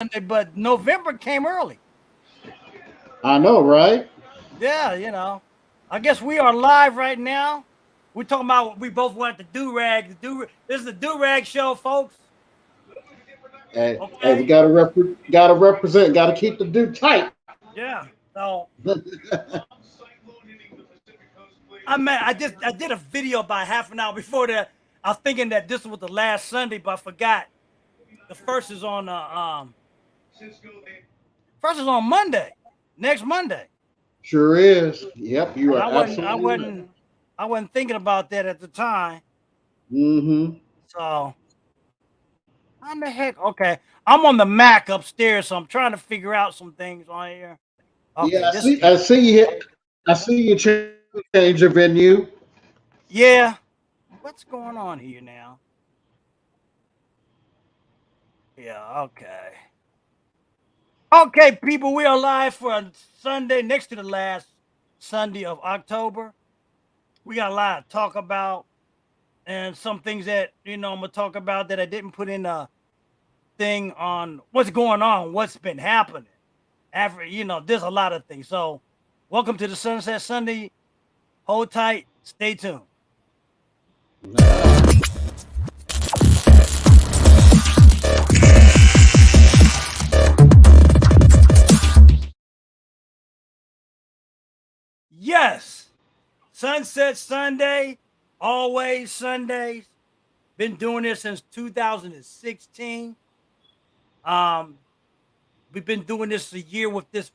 Sunday, but November came early. I know, right? Yeah, I guess we are live right now. We're talking about what we both want the do rag. This is the do rag show, folks. Hey, we Okay. gotta represent, gotta keep the dude tight. Yeah. So I did a video about half an hour before that. I was thinking that this was the last Sunday, but I forgot. The first is on Monday, next Monday, Sure is. Yep, you and are absolutely right. I wasn't thinking about that at the time. Mm-hmm. So how the heck? Okay, I'm on the Mac upstairs, so I'm trying to figure out some things on here. Okay, Yeah, this I see you change your venue. yeah. What's going on here now? Yeah, okay. Okay, people, we are live for a Sunday next to the last Sunday of October. We got a lot to talk about and some things that I'm gonna talk about that I didn't put in a thing on what's going on, what's been happening. After there's a lot of things. So welcome to the Sunset Sunday. Hold tight, stay tuned. Yes, Sunset Sunday, always Sundays. Been doing this since 2016. Um, we've been doing this a year with this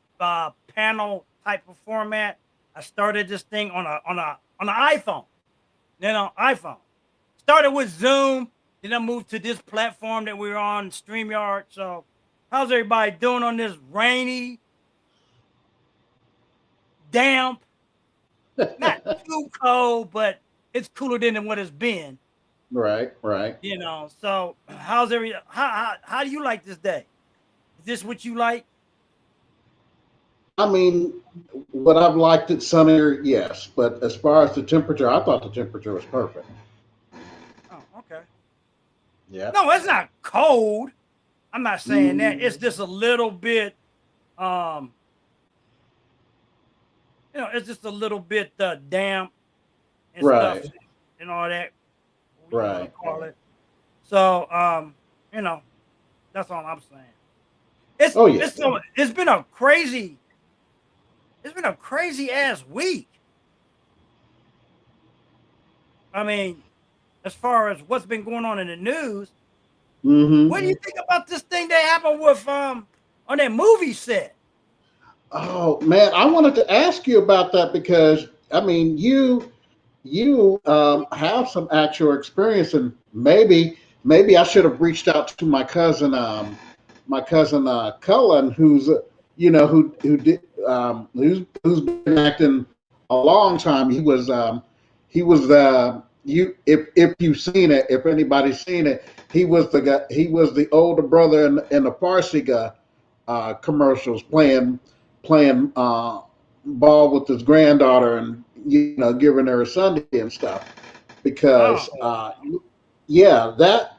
panel type of format. I started this thing on an iPhone. Then on iPhone. Started with Zoom. Then I moved to this platform that we're on, StreamYard. So, how's everybody doing on this rainy, damp, not too cold, but it's cooler than what it's been. Right, right. So how do you like this day? Is this what you like? I mean, would I've liked it sunnier? Yes, but as far as the temperature, I thought the temperature was perfect. Oh, okay. Yeah. No, it's not cold. I'm not saying that. Mm, It's just a little bit um it's just a little bit damp and stuff right, and all that, what you want to right. call it. So, you know, that's all I'm saying. It's Oh yeah. it's so it's been a crazy ass week. I mean, as far as what's been going on in the news, what do Mm-hmm. you think about this thing that happened with on that movie set? Oh man, I wanted to ask you about that because I mean, you have some actual experience, and maybe I should have reached out to my cousin Cullen, who's who's been acting a long time. He was you if you've seen it, if anybody's seen it, he was the guy. He was the older brother in the Farsiga commercials, playing ball with his granddaughter, and giving her a Sunday and stuff. Because Oh, yeah, that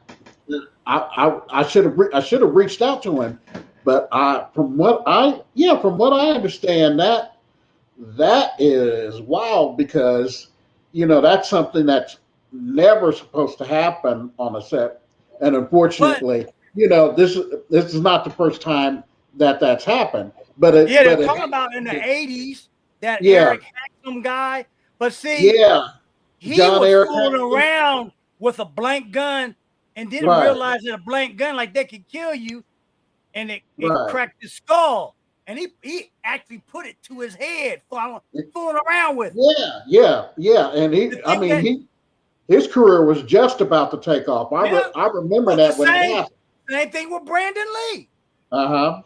I should have reached out to him, but from what I understand, that is wild because that's something that's never supposed to happen on a set, and but unfortunately, this is not the first time that that's happened. But yeah, they're it talking about in the '80s that yeah, Eric Hacksom guy. But see, yeah, he John was Eric fooling Hackman, around with a blank gun and didn't right, realize that a blank gun like that could kill you, and it right. cracked his skull. And he actually put it to his head, fooling around with it. Yeah, and To I think mean, that, his career was just about to take off. yeah, I remember well, the that when it same happened. same thing with Brandon Lee. Uh huh.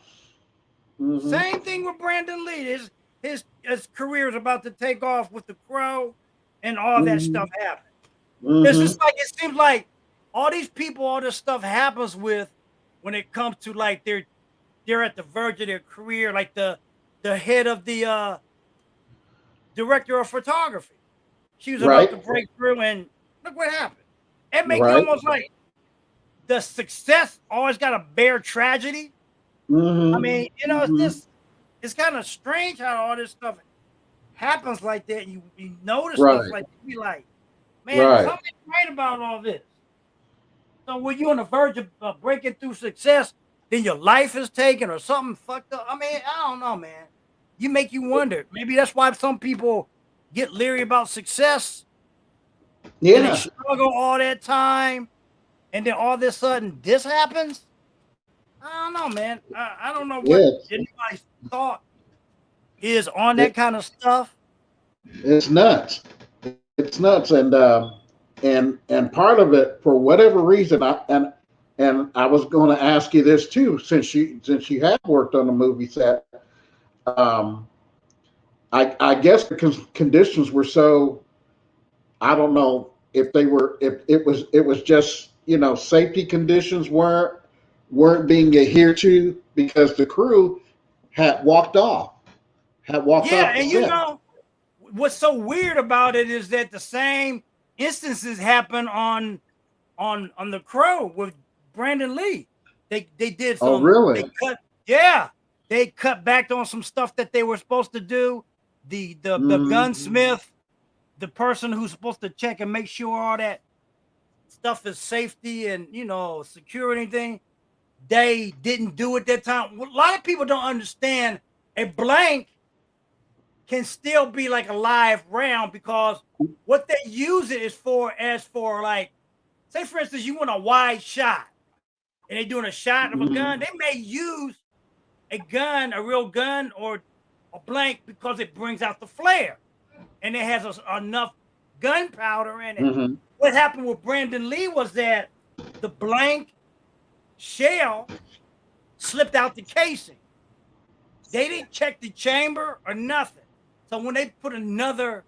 Hmm. Same thing with Brandon Lee. His career is about to take off with the Crow, and all that Hmm. stuff happened. It's Hmm. just like it seems like all these people, all this stuff happens with when it comes to like they're at the verge of their career, like the head of the director of photography. She was about Right. to break through, and look what happened. It make you Right. almost like the success always got to bear tragedy. I Mm-hmm. mean, you know, Mm-hmm. it's kind of strange how all this stuff happens like that. And you notice stuff Right. like that, you be like, man, Right. something right about all this. So when you're on the verge of breaking through success, then your life is taken or something fucked up. I mean, I don't know, man. You make you wonder. Maybe that's why some people get leery about success and they Yeah. struggle all that time, and then all of a sudden this happens. I don't know, man. I don't know what Yes. anybody's thought is on that It, kind of stuff. it's nuts. It's nuts, and part of it, for whatever reason, and I was going to ask you this too, since you have worked on a movie set. Um, I guess the conditions were so, I don't know if they were, if it was just, safety conditions weren't being adhered to because the crew had walked off had walked Yeah, off the and you set. know what's so weird about it is that the same instances happen on the Crow with Brandon Lee. They did Oh, some really? they cut yeah they cut back on some stuff that they were supposed to do. The Hmm. gunsmith, the person who's supposed to check and make sure all that stuff is safety and secure anything, they didn't do it that time. A lot of people don't understand a blank can still be like a live round because what they use it is for as for like, say for instance you want a wide shot and they're doing a shot of a gun, Hmm. they may use a gun, a real gun, or a blank because it brings out the flare and it has enough gunpowder in it. Hmm. What happened with Brandon Lee was that the blank shell slipped out the casing. They didn't check the chamber or nothing. So when they put another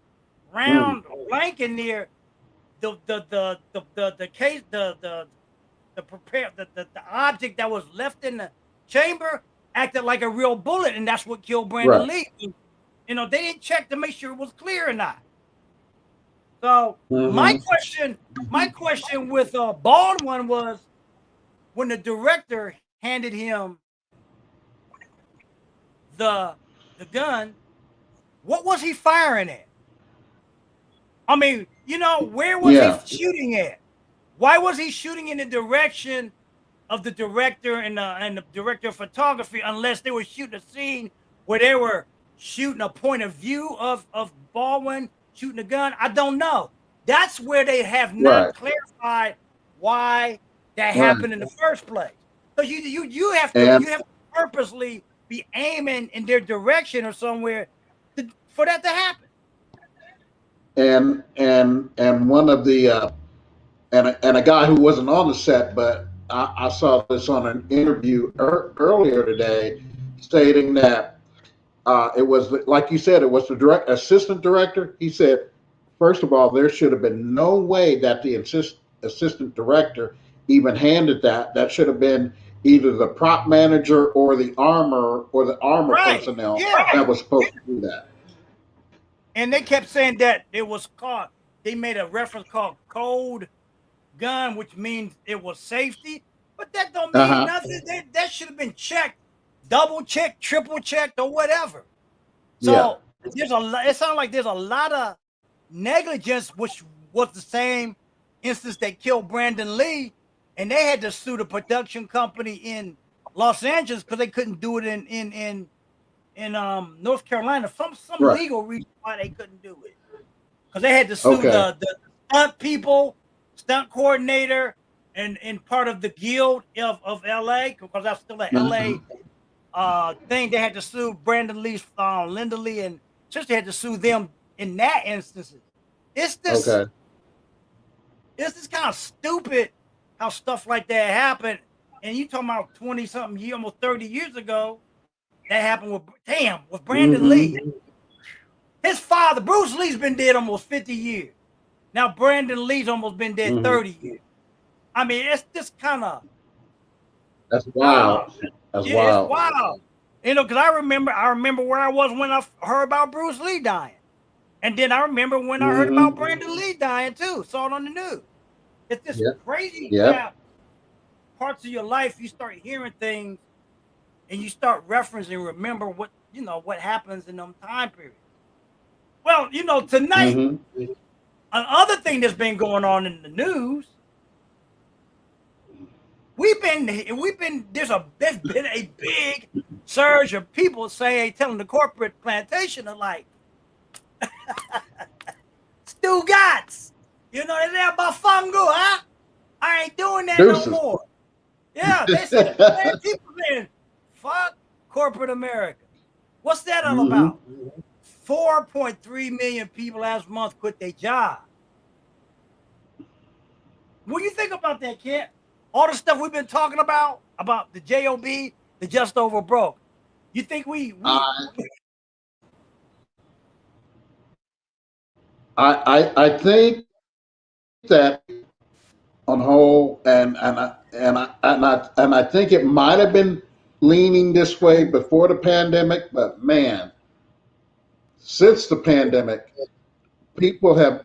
round blank in there, the case the prepare the object that was left in the chamber acted like a real bullet, and that's what killed Brandon Right. Lee. They didn't check to make sure it was clear or not. So my Hmm. question, my question with Baldwin was when the director handed him the the gun, what was he firing at? I mean, where was he Yeah. shooting at? Why was he shooting in the direction of the director and the director of photography unless they were shooting a scene where they were shooting a point of view of Baldwin shooting a gun? I don't know. That's where they have not Right. clarified why that Right. happened in the first place. Because you have to And you have to purposely be aiming in their direction or somewhere for that to happen. and one of the and a guy who wasn't on the set, but I saw this on an interview earlier today, stating that it was like you said, it was the direct assistant director. He said, first of all, there should have been no way that the assistant director even handed that. That should have been either the prop manager or the armor Right. personnel Yeah. that was supposed to do that. And they kept saying that it was called, they made a reference called code gun, which means it was safety, but that don't Uh mean huh. nothing. That should have been checked, double checked, triple checked, or whatever. Yeah. So it sounds like there's a lot of negligence, which was the same instance that killed Brandon Lee, and they had to sue the production company in Los Angeles because they couldn't do it in North Carolina. Some Right. legal reason why they couldn't do it because they had to sue Okay. the stunt people, stunt coordinator, and part of the guild of LA because that's still a Uh-huh. LA thing. They had to sue Brandon Lee's Linda Lee and sister had to sue them in that instances. It's this Okay. it's this kind of stupid how stuff like that happened. And you talking about 20 something years, almost 30 years ago, that happened with Brandon Lee. Mm-hmm. His father, Bruce Lee's been dead almost 50 years. Now Brandon Lee's almost been dead Mm-hmm. 30 years. I mean, it's just kind of, That's I don't know. wild. That's Yeah, it's wild. wild. Because I remember where I was when I heard about Bruce Lee dying. And then I remember when I heard about Mm-hmm. Brandon Lee dying too. Saw it on the news. It's just Yep. crazy Yep. how parts of your life you start hearing things and you start referencing, remember what what happens in them time periods. Well, tonight, Mm-hmm. another thing that's been going on in the news, there's been a big surge of people telling the corporate plantation of like Stugotz, they're about fungu, huh? I ain't doing that no Deuces. more. Yeah, they said, man, people saying, fuck corporate America. What's that all Mm-hmm. about? 4.3 million people last month quit their job. What do you think about that, kid? All the stuff we've been talking about the JOB, the just over broke. You think I think that on whole, and I think it might have been leaning this way before the pandemic, but man, since the pandemic, people have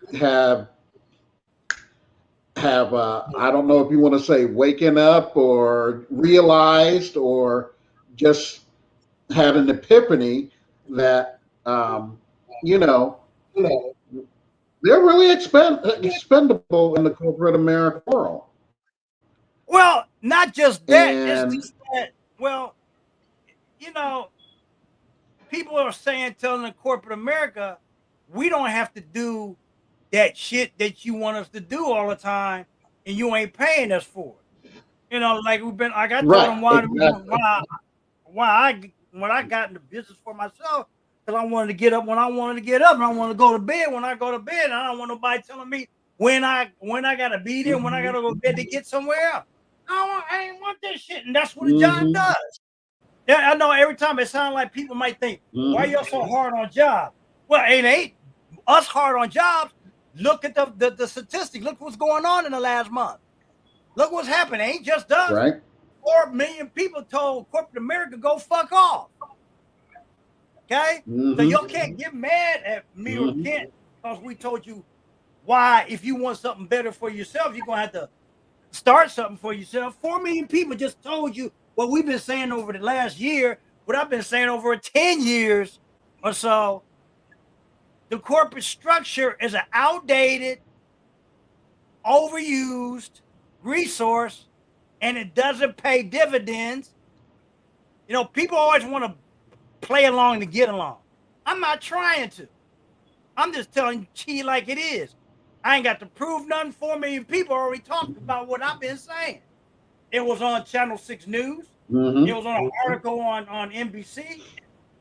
I don't know if you want to say waking up or realized or just had an epiphany that you know they're really expendable in the corporate America world. well, not just that, it's And just that, well, you know, people are telling the corporate America, we don't have to do that shit that you want us to do all the time, and you ain't paying us for it. Like I told right, them why exactly. when I got into business for myself, because I wanted to get up when I wanted to get up, and I want to go to bed when I go to bed, and I don't want nobody telling me when I gotta be there, when I gotta go to bed to get somewhere else. I ain't want this shit, and that's what a job Mm-hmm. does. Yeah, I know every time it sounds like people might think, why Mm-hmm. you so hard on jobs? Well, it ain't us hard on jobs. Look at the statistics. Look what's going on in the last month. Look what's happening. It ain't just us. Right. 4 million people told corporate America go fuck off. Okay? So Mm-hmm. y'all can't get mad at me or Mm-hmm. Kent because we told you why, if you want something better for yourself, you're gonna have to start something for yourself. 4 million people just told you what we've been saying over the last year, what I've been saying over 10 years or so. The corporate structure is an outdated, overused resource, and it doesn't pay dividends. People always want to play along to get along. I'm not trying to. I'm just telling you like it is. I ain't got to prove nothing. 4 million people already talked about what I've been saying. It was on Channel 6 News. It Mm-hmm. was on an article on NBC.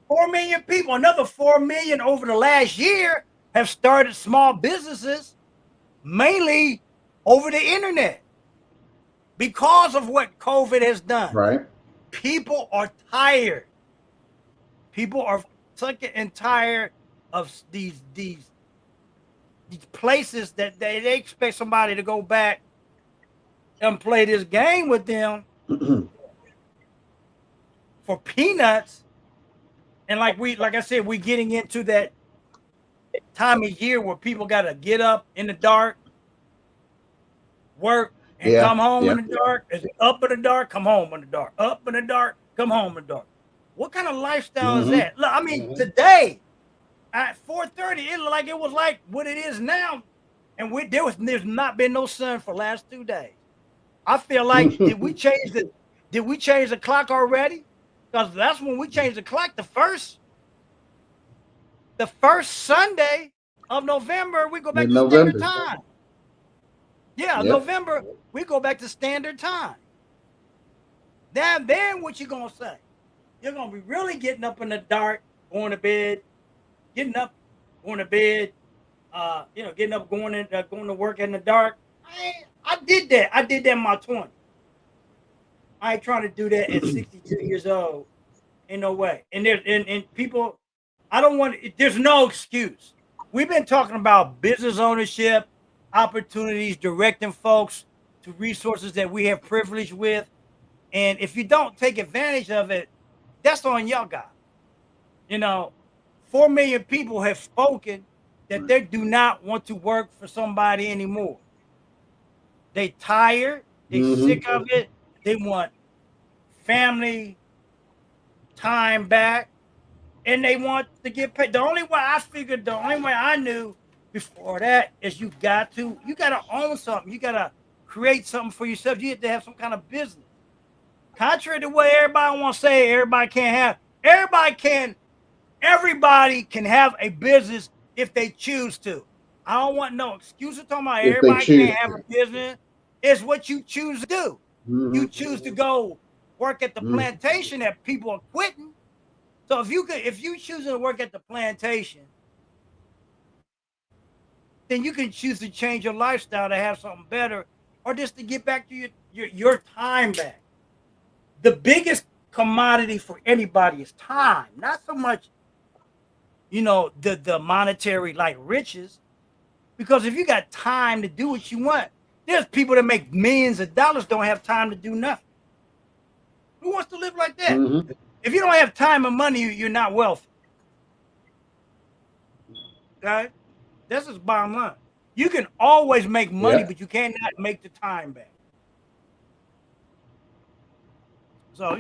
4 million people, another 4 million over the last year have started small businesses, mainly over the internet, because of what COVID has done. Right. People are tired. People are sick and tired of these places that they expect somebody to go back and play this game with them for peanuts. And like I said, we're getting into that time of year where people got to get up in the dark, work, and Yeah. come home Yeah. in the dark. It's up in the dark, come home in the dark. Up in the dark, come home in the dark. What kind of lifestyle is Mm-hmm. that? Look, I mean, today at 4:30, it looked like it was like what it is now, and there's not been no sun for the last 2 days. I feel like did we change the clock already? Because that's when we changed the clock. The first Sunday of November, we go back In to standard November. time. Yeah, Yep. November, we go back to standard time. Then what you gonna say? You're gonna be really getting up in the dark, going to bed, getting up, going to bed, getting up, going to work in the dark. I did that. I did that in my 20s. I ain't trying to do that at 62 years old. Ain't no way. And and people, I don't want. There's no excuse. We've been talking about business ownership, opportunities, directing folks to resources that we have privilege with, and if you don't take advantage of it, that's on y'all guys. You know, 4 million people have spoken that they do not want to work for somebody anymore. They tired, they Mm-hmm. sick of it. They want family, time back, and they want to get paid. The only way I knew before that is you got to own something. You got to create something for yourself. You have to have some kind of business. Contrary to what everybody wants to say, everybody can have a business if they choose to. I don't want no excuses talking about If they everybody choose can't have to. a business. It's what you choose to do. Mhm. You choose to go work at the plantation that people are quitting. So if you choose to work at the plantation, then you can choose to change your lifestyle to have something better, or just to get back to your time back. The biggest commodity for anybody is time, not so much, the monetary like riches. Because if you got time to do what you want, there's people that make millions of dollars don't have time to do nothing. Who wants to live like that? Mhm. If you don't have time and money, you're not wealthy. Okay? This is bottom line. You can always make money, Yeah. but you cannot make the time back. So,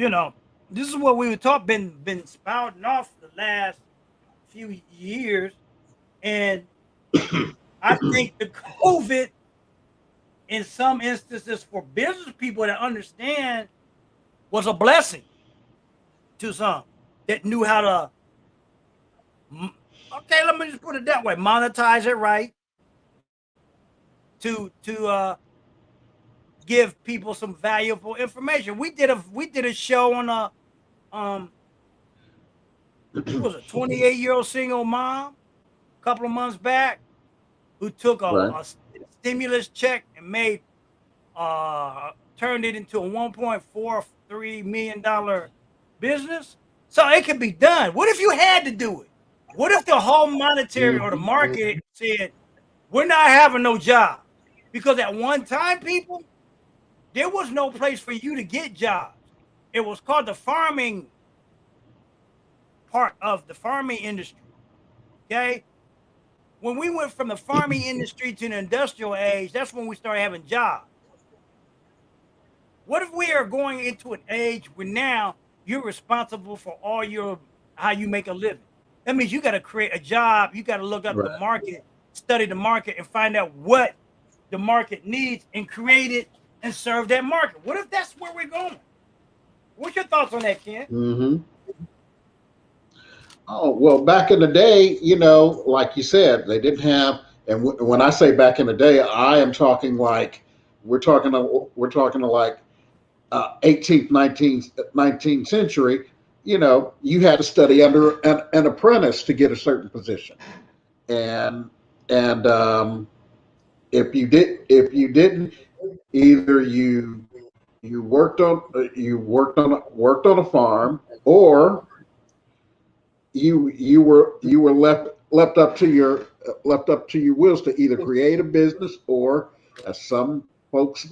this is what we were talking, been spouting off the last few years. And I think the COVID, in some instances, for business people that understand, was a blessing to some that knew how to, okay, let me just put it that way, monetize it right, to give people some valuable information. We did a show on who was a 28-year-old single mom a couple of months back who took Right. a stimulus check and turned it into a $1.43 million business. So it can be done. What if you had to do it? What if the whole monetary or the market said, we're not having no job? Because at one time, people, there was no place for you to get jobs. It was called the farming part of the farming industry. Okay. When we went from the farming industry to the industrial age, that's when we started having jobs. What if we are going into an age where now you're responsible for how you make a living? That means you got to create a job. You got to look up the Right. market, study the market, and find out what the market needs and create it and serve that market. What if that's where we're going? What's your thoughts on that, Ken? Mm-hmm. Oh, well, back in the day, like you said, they didn't have, and when I say back in the day, I am talking like we're talking to like 18th, 19th century. You had to study under an apprentice to get a certain position, and and if you didn't, either you worked on a farm, or you were left up to your wills to either create a business, or some folks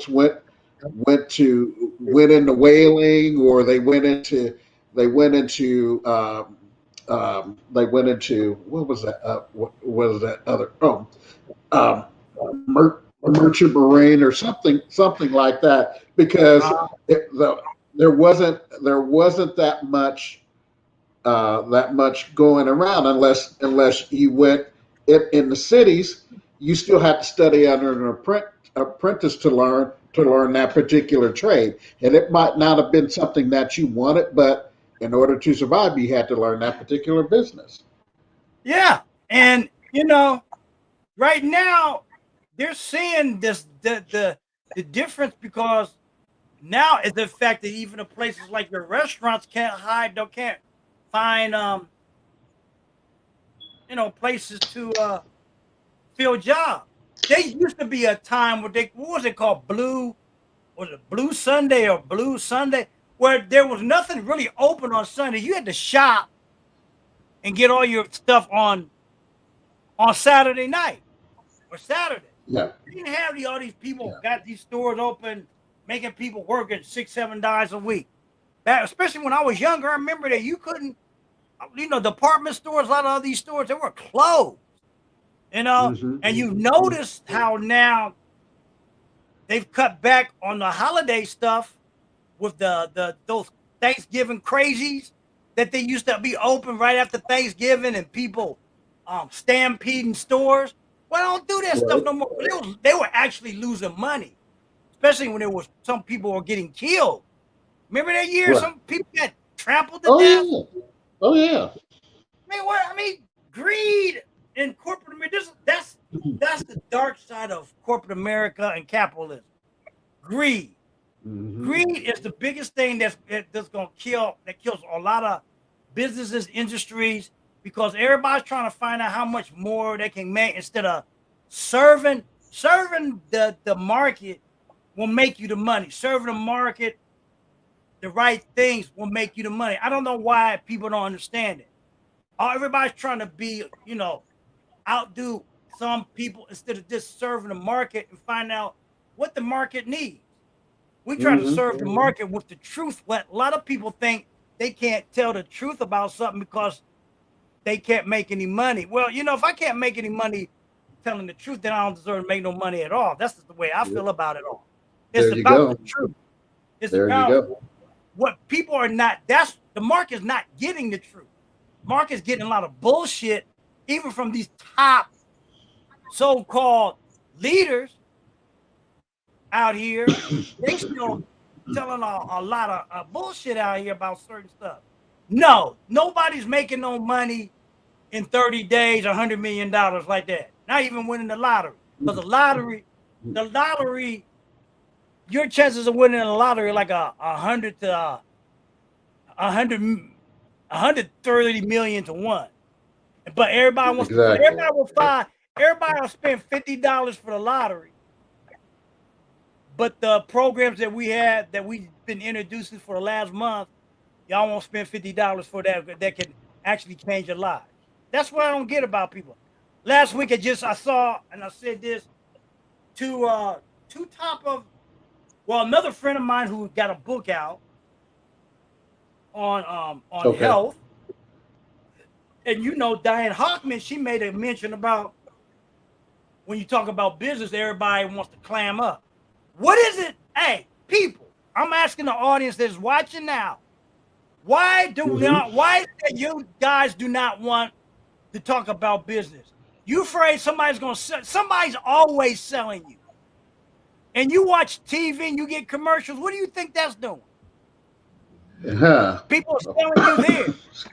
went into whaling, or they went into what was that, what was that other, um, merchant marine, or something like that, because Uh, there wasn't that much going around, unless you went in the cities. You still had to study under an apprentice to learn that particular trade, and it might not have been something that you wanted, but in order to survive, you had to learn that particular business. yeah, and right now they're seeing the difference, because now is the fact that even the places like your restaurants can't find places to fill jobs. There used to be a time where what was it called, was it Blue Sunday or Blue Sunday, where there was nothing really open on Sunday. You had to shop and get all your stuff on Saturday night or Saturday. Yeah, You didn't have all these people yeah. got these stores open, making people working $6-7 a week. That, especially when I was younger, I remember that you couldn't, department stores, a lot of these stores, they were closed, Hmm. and you noticed how now they've cut back on the holiday stuff with those Thanksgiving crazies that they used to be open right after Thanksgiving and people stampeding stores. Well, don't do that stuff no more. They were actually losing money, especially when there was some people were getting killed. Remember that year? Right. Some people got trampled to death. Yeah. Oh yeah. I mean, greed in corporate America. That's the dark side of corporate America and capitalism. Greed. Mm-hmm. Greed is the biggest thing that's gonna kills a lot of businesses, industries, because everybody's trying to find out how much more they can make instead of serving the market will make you the money. Serving the market, the right things will make you the money. I don't know why people don't understand it. Everybody's trying to be, outdo some people instead of just serving the market and find out what the market needs. We try to serve the market with the truth. What a lot of people think they can't tell the truth about something because they can't make any money. Well, if I can't make any money telling the truth, then I don't deserve to make no money at all. That's just the way I feel about it all. It's about the truth. It's about what people are not. That's the market's not getting the truth. Market's getting a lot of bullshit, even from these top so-called leaders out here. They still telling a lot of bullshit out here about certain stuff. No, nobody's making no money in 30 days, $100 million like that. Not even winning the lottery. Because the lottery, your chances of winning the lottery are like 100 to 130 million to 1. But everybody wants everybody will spend $50 for the lottery. But the programs that we have that we've been introducing for the last month, y'all won't spend $50 for that can actually change your life. That's what I don't get about people. Last week I saw and I said this to another friend of mine who got a book out on health. And Diane Hockman, she made a mention about when you talk about business, everybody wants to clam up. What is it? Hey, people, I'm asking the audience that's watching now. Why is it that you guys do not want to talk about business? You afraid somebody's going to sell? Somebody's always selling you. And you watch TV and you get commercials. What do you think that's doing? People are selling you there.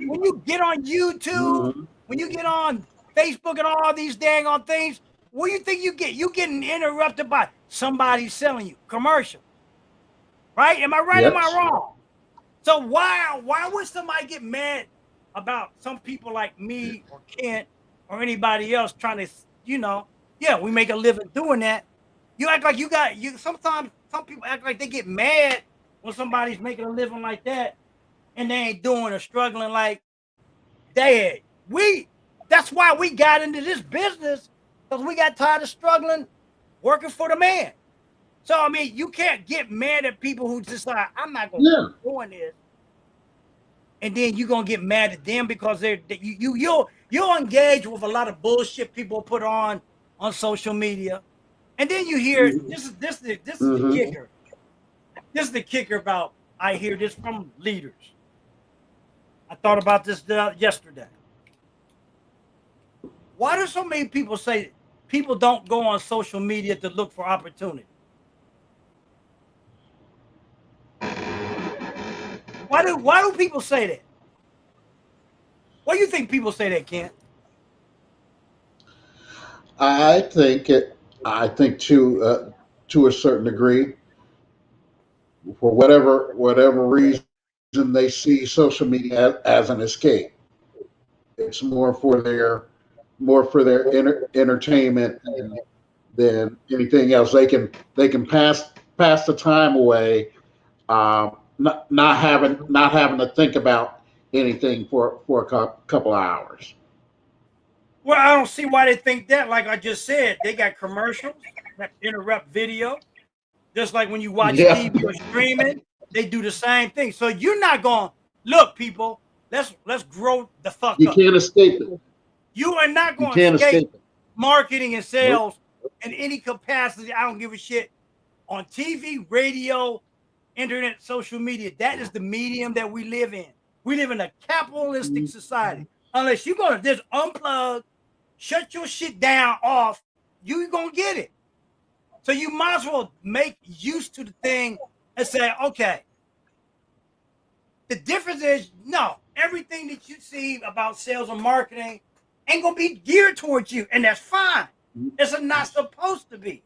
When you get on YouTube, when you get on Facebook and all these dang on things, what do you think you get? You getting interrupted by somebody selling you commercial, right? Am I right? Yes. Am I wrong? So why would somebody get mad about some people like me or Kent or anybody else trying to, we make a living doing that. You act like sometimes some people act like they get mad when somebody's making a living like that and they ain't doing or struggling like they had. That's why we got into this business, because we got tired of struggling, working for the man. So, I mean, you can't get mad at people who just like, I'm not going to keep doing this. And then you're going to get mad at them because you'll engage with a lot of bullshit people put on social media. And then you hear, this is the kicker. This is the kicker about, I hear this from leaders. I thought about this yesterday. Why do so many people say people don't go on social media to look for opportunity? Why do people say that? Why do you think people say that, Kent? I think to a certain degree, for whatever reason, they see social media as an escape. It's more for their entertainment than anything else. They can pass the time away, not having to think about anything for a couple of hours. Well, I don't see why they think that. Like I just said, they got commercials that interrupt video. Just like when you watch TV or streaming, they do the same thing. So you're not going, look, people, let's grow the fuck up. You can't escape it. You are not going to escape marketing and sales in any capacity. I don't give a shit. On TV, radio, internet, social media. That is the medium that we live in. We live in a capitalistic society. Unless you're gonna just unplug, shut your shit down off, you're gonna get it. So you might as well make use to the thing and say, okay. The difference is, no, everything that you see about sales and marketing ain't gonna be geared towards you, and that's fine. It's not supposed to be.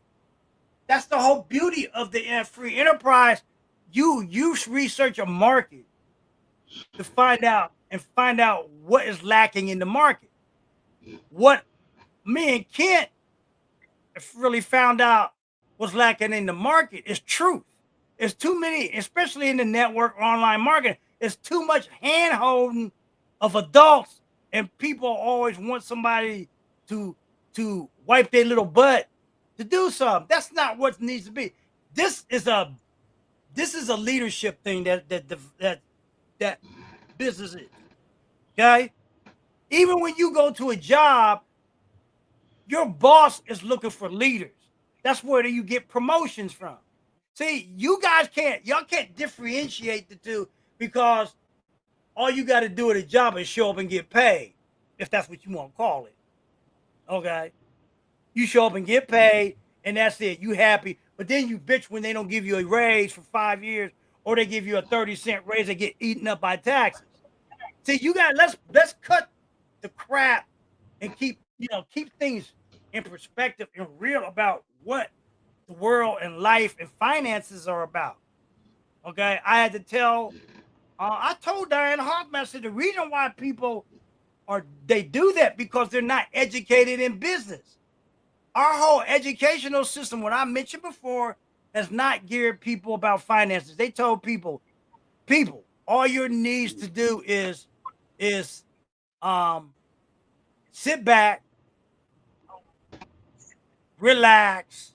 That's the whole beauty of the free enterprise. You research a market to find out what is lacking in the market. What me and Kent really found out what's lacking in the market is truth. It's too many, especially in the network online marketing. It's too much hand holding of adults, and people always want somebody to wipe their little butt to do something. That's not what needs to be. This is a leadership thing that business is. Okay, even when you go to a job, your boss is looking for leaders. That's where you get promotions from. See, y'all can't differentiate the two, because all you got to do at a job is show up and get paid, if that's what you want to call it. Okay, you show up and get paid, and that's it. You happy, but then you bitch when they don't give you a raise for 5 years, or they give you a 30-cent raise and get eaten up by taxes. See, let's cut the crap and keep things in perspective and real about what the world and life and finances are about. Okay, I told Diane Hoffman, I said, the reason why people they do that because they're not educated in business. Our whole educational system, what I mentioned before, has not geared people about finances. They told people, all your needs to do is sit back, relax,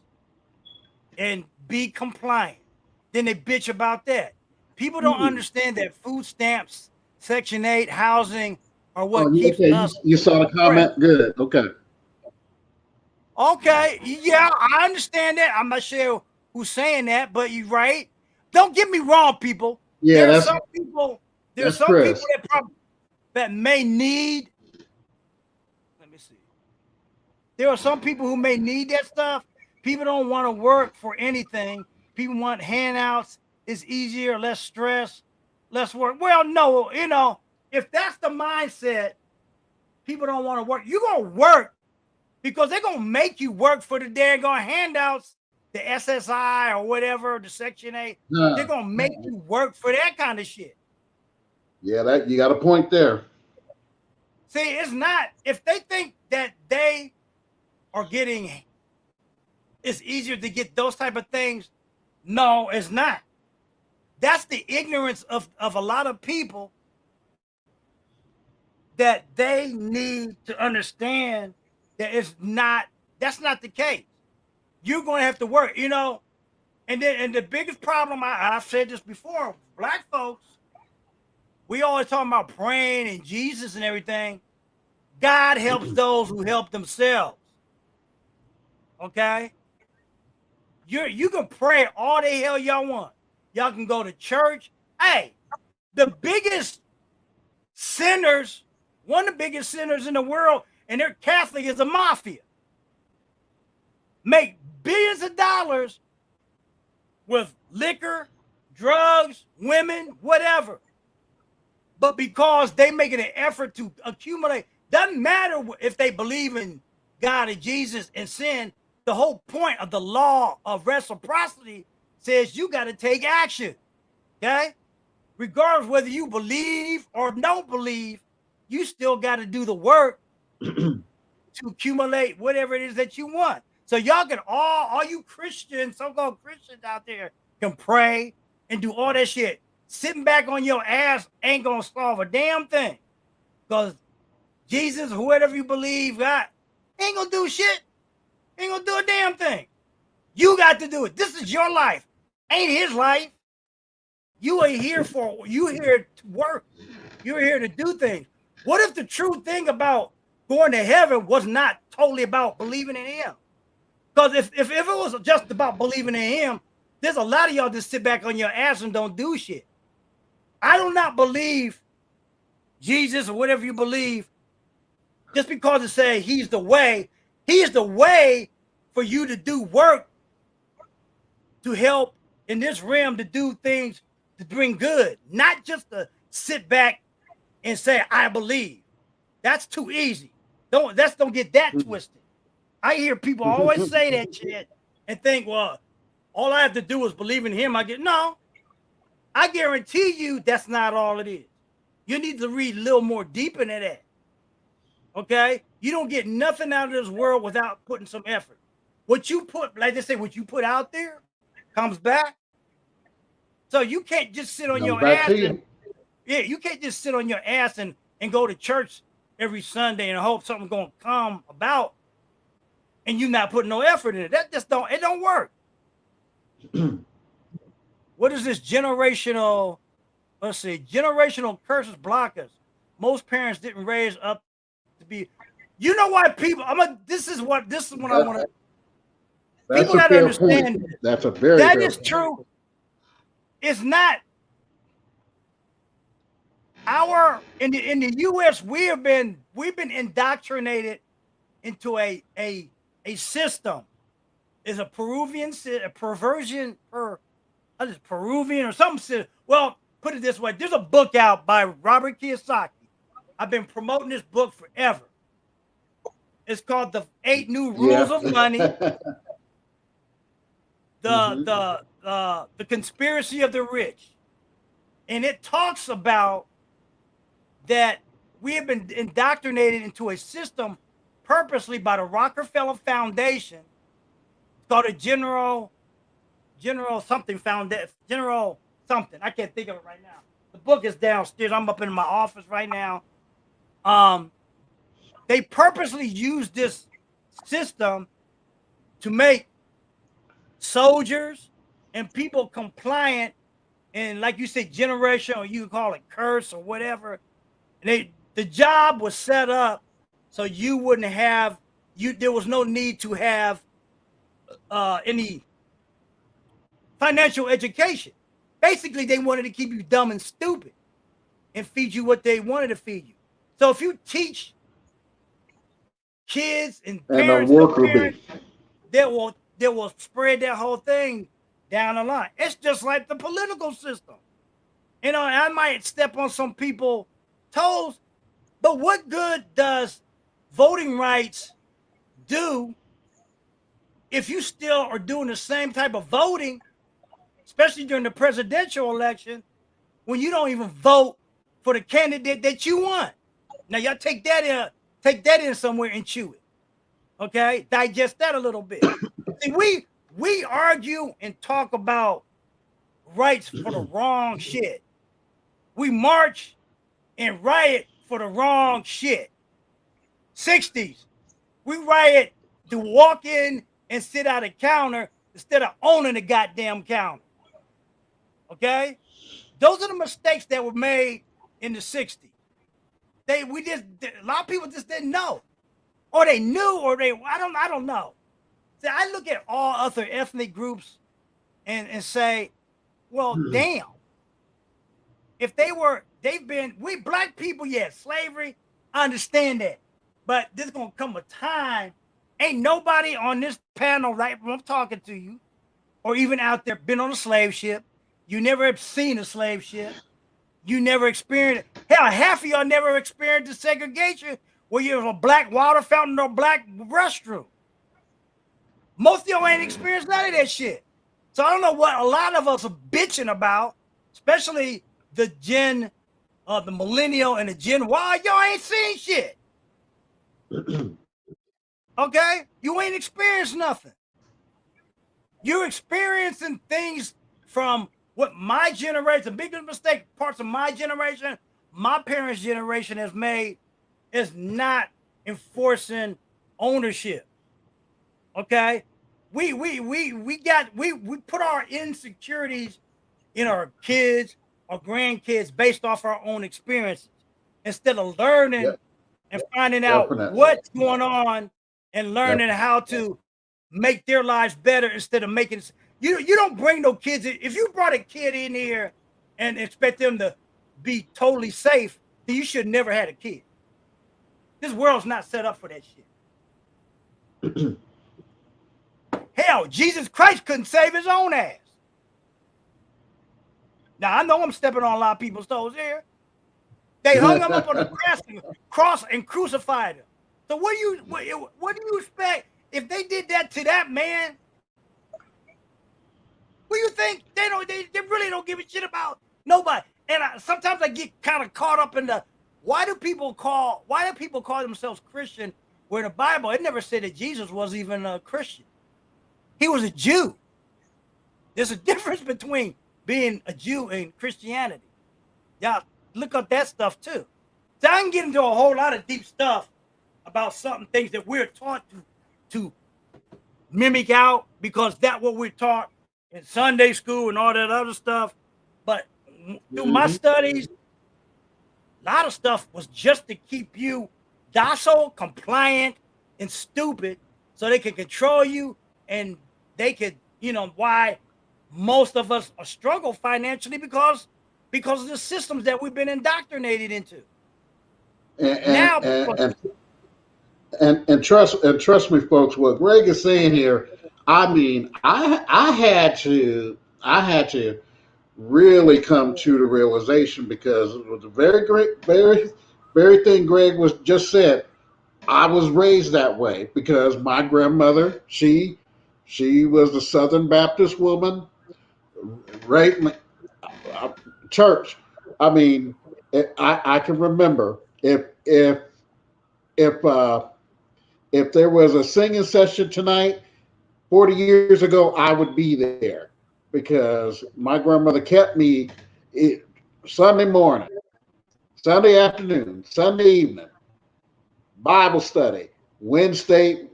and be compliant. Then they bitch about that. People don't understand that food stamps, Section 8, housing are what keeps us. You saw the comment? Good. Okay. Okay. Yeah, I understand that. I'm not sure who's saying that, but you're right. Don't get me wrong, people. Yeah, there are some people that may need. Let me see. There are some people who may need that stuff. People don't want to work for anything. People want handouts. It's easier, less stress, less work. Well, no, if that's the mindset, people don't want to work. You're going to work because they're going to make you work for the daggone handouts, the SSI or whatever, the Section 8. They're going to make you work for that kind of shit. Yeah, that you got a point there. See, it's not, if they think that they are getting, it's easier to get those type of things. No, it's not. That's the ignorance of a lot of people, that they need to understand that that's not the case. You're going to have to work, and the biggest problem, I've said this before, black folks, we always talking about praying and Jesus and everything. God helps those who help themselves. Okay? You can pray all the hell y'all want. Y'all can go to church. Hey, the biggest sinners, one of the biggest sinners in the world, and they're Catholic, is the mafia. Make billions of dollars with liquor, drugs, women, whatever. But because they making an effort to accumulate, doesn't matter if they believe in God and Jesus and sin. The whole point of the law of reciprocity says you got to take action. Okay? Regardless whether you believe or don't believe, you still got to do the work to accumulate whatever it is that you want. So y'all can all you Christians, so-called Christians out there, can pray and do all that shit. Sitting back on your ass ain't gonna solve a damn thing. Because Jesus, whoever you believe, God, ain't gonna do shit. Ain't gonna do a damn thing. You got to do it. This is your life. Ain't his life. You ain't here you here to work. You're here to do things. What if the true thing about going to heaven was not totally about believing in him? Because if it was just about believing in him, There's a lot of y'all that sit back on your ass and don't do shit. I do not believe Jesus or whatever you believe just because it say he's the way. He is the way for you to do work to help in this realm to do things to bring good, not just to sit back and say, I believe. That's too easy. Don't get that twisted. I hear people always say that shit and think, well, all I have to do is believe in him. No. I guarantee you that's not all it is. You need to read a little more deep into that. Okay? You don't get nothing out of this world without putting some effort. What you put, like they say, what you put out there comes back. So you can't just sit on your ass. You can't just sit on your ass and go to church every Sunday and hope something's gonna come about and you not putting no effort in it. That just don't work. What is this generational? Let's see, generational curses block us. Most parents didn't raise up to be. You know why people? This is what I want to. People got to understand. That's a very. That is true. It's not. In the U.S. we've been indoctrinated into a system. Is a Peruvian perversion or Peruvian or something. Well, put it this way: there's a book out by Robert Kiyosaki. I've been promoting this book forever. It's called The 8 New Rules of Money. The Conspiracy of the Rich, and it talks about that we have been indoctrinated into a system purposely by the Rockefeller Foundation called a General something Foundation, General something. I can't think of it right now. The book is downstairs. I'm up in my office right now. They purposely use this system to make soldiers and people compliant and, like you said, generation, or you call it curse or whatever. And the job was set up so you wouldn't have there was no need to have any financial education. Basically, they wanted to keep you dumb and stupid and feed you what they wanted to feed you. So if you teach kids and parents, they will spread that whole thing down the line. It's just like the political system. You know, I might step on some people's toes, but what good does voting rights do if you still are doing the same type of voting, especially during the presidential election, when you don't even vote for the candidate that you want? Now, y'all take that in somewhere and chew it. Okay? Digest that a little bit. See, we argue and talk about rights for the wrong shit. We march and riot for the wrong shit. 60s, we riot to walk in and sit at a counter instead of owning the goddamn counter. Okay? Those are the mistakes that were made in the 60s. A lot of people just didn't know. Or they knew, or I don't know. See, I look at all other ethnic groups and say, well, damn. If we black people, slavery, I understand that. But there's gonna come a time, ain't nobody on this panel right when I'm talking to you, or even out there been on a slave ship. You never have seen a slave ship. You never experienced it. Hell, half of y'all never experienced the segregation where you have a black water fountain or a black restroom. Most of y'all ain't experienced none of that shit. So I don't know what a lot of us are bitching about, especially the millennial and the Gen Y. Y'all ain't seen shit. Okay? You ain't experienced nothing. You're experiencing things from what my generation, the biggest mistake parts of my generation, my parents' generation has made is not enforcing ownership. Okay? We put our insecurities in our kids, our grandkids based off our own experiences instead of learning and finding out what's going on and learning how to make their lives better instead of making You don't bring no kids in. If you brought a kid in here and expect them to be totally safe, then you should never had a kid. This world's not set up for that shit. Hell, Jesus Christ couldn't save his own ass. Now, I know I'm stepping on a lot of people's toes here. They hung him up on the cross and crucified him. So what do you expect if they did that to that man? What do you think? They really don't give a shit about nobody. And sometimes I get kind of caught up in the why do people call themselves Christian where in the Bible it never said that Jesus was even a Christian. He was a Jew. There's a difference between being a Jew and Christianity. Y'all look up that stuff too. So I can get into a whole lot of deep stuff about certain things that we're taught to mimic out because that's what we're taught in Sunday school and all that other stuff. But through my studies, a lot of stuff was just to keep you docile, compliant, and stupid so they could control you and they could, why most of us are struggle financially because of the systems that we've been indoctrinated into. And trust me, folks, what Greg is saying here, I mean, I had to really come to the realization because it was a very thing Greg was just said. I was raised that way because my grandmother, she was a Southern Baptist woman, right? Church. I mean, I can remember if there was a singing session tonight, 40 years ago, I would be there because my grandmother kept me Sunday morning, Sunday afternoon, Sunday evening, Bible study, Wednesday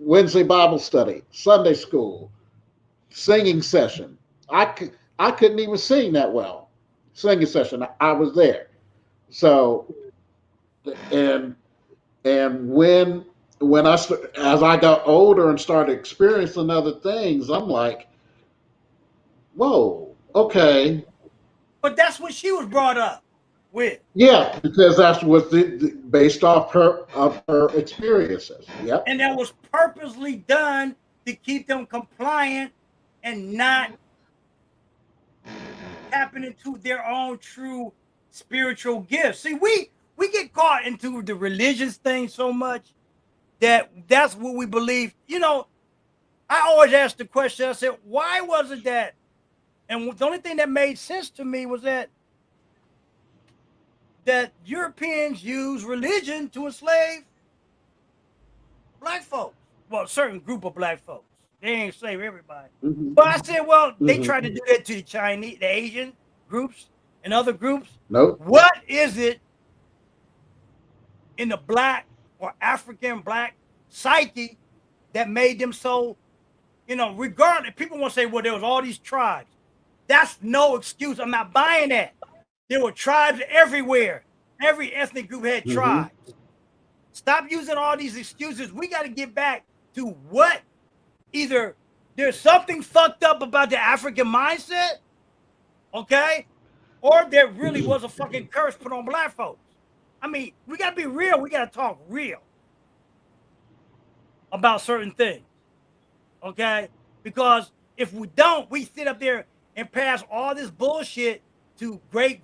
Bible study, Sunday school, singing session. I couldn't even sing that well. Singing session, I was there. So, and when as I got older and started experiencing other things, I'm like, whoa, okay. But that's what she was brought up with. Yeah, because that's what based off her experiences. Yep. And that was purposely done to keep them compliant and not tapping into their own true spiritual gifts. See, we get caught into the religious thing so much that's what we believe. I always ask the question, I said, why was it that? And the only thing that made sense to me was that Europeans use religion to enslave black folks. Well, a certain group of black folks. They ain't enslave everybody. Mm-hmm. But I said, well, they tried to do that to the Chinese, the Asian groups and other groups. Nope. What is it in the black or African black psyche that made them so, regardless, people want to say, well, there was all these tribes. That's no excuse. I'm not buying that. There were tribes everywhere. Every ethnic group had tribes. Stop using all these excuses. We got to get back to what either there's something fucked up about the African mindset, okay? Or there really was a fucking curse put on black folks. I mean, we got to be real. We got to talk real about certain things, okay? Because if we don't, we sit up there and pass all this bullshit to great,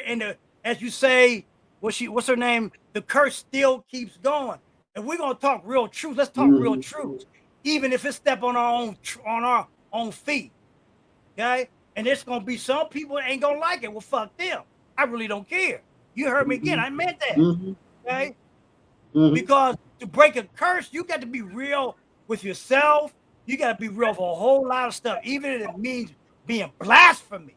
and as you say, what's her name? The curse still keeps going. And we're gonna talk real truth. Let's talk real truth, even if it's step on our own feet, okay? And there's gonna be some people that ain't gonna like it. Well, fuck them. I really don't care. You heard me again. I meant that, okay? Because to break a curse, you got to be real with yourself. You got to be real for a whole lot of stuff, even if it means being blasphemy.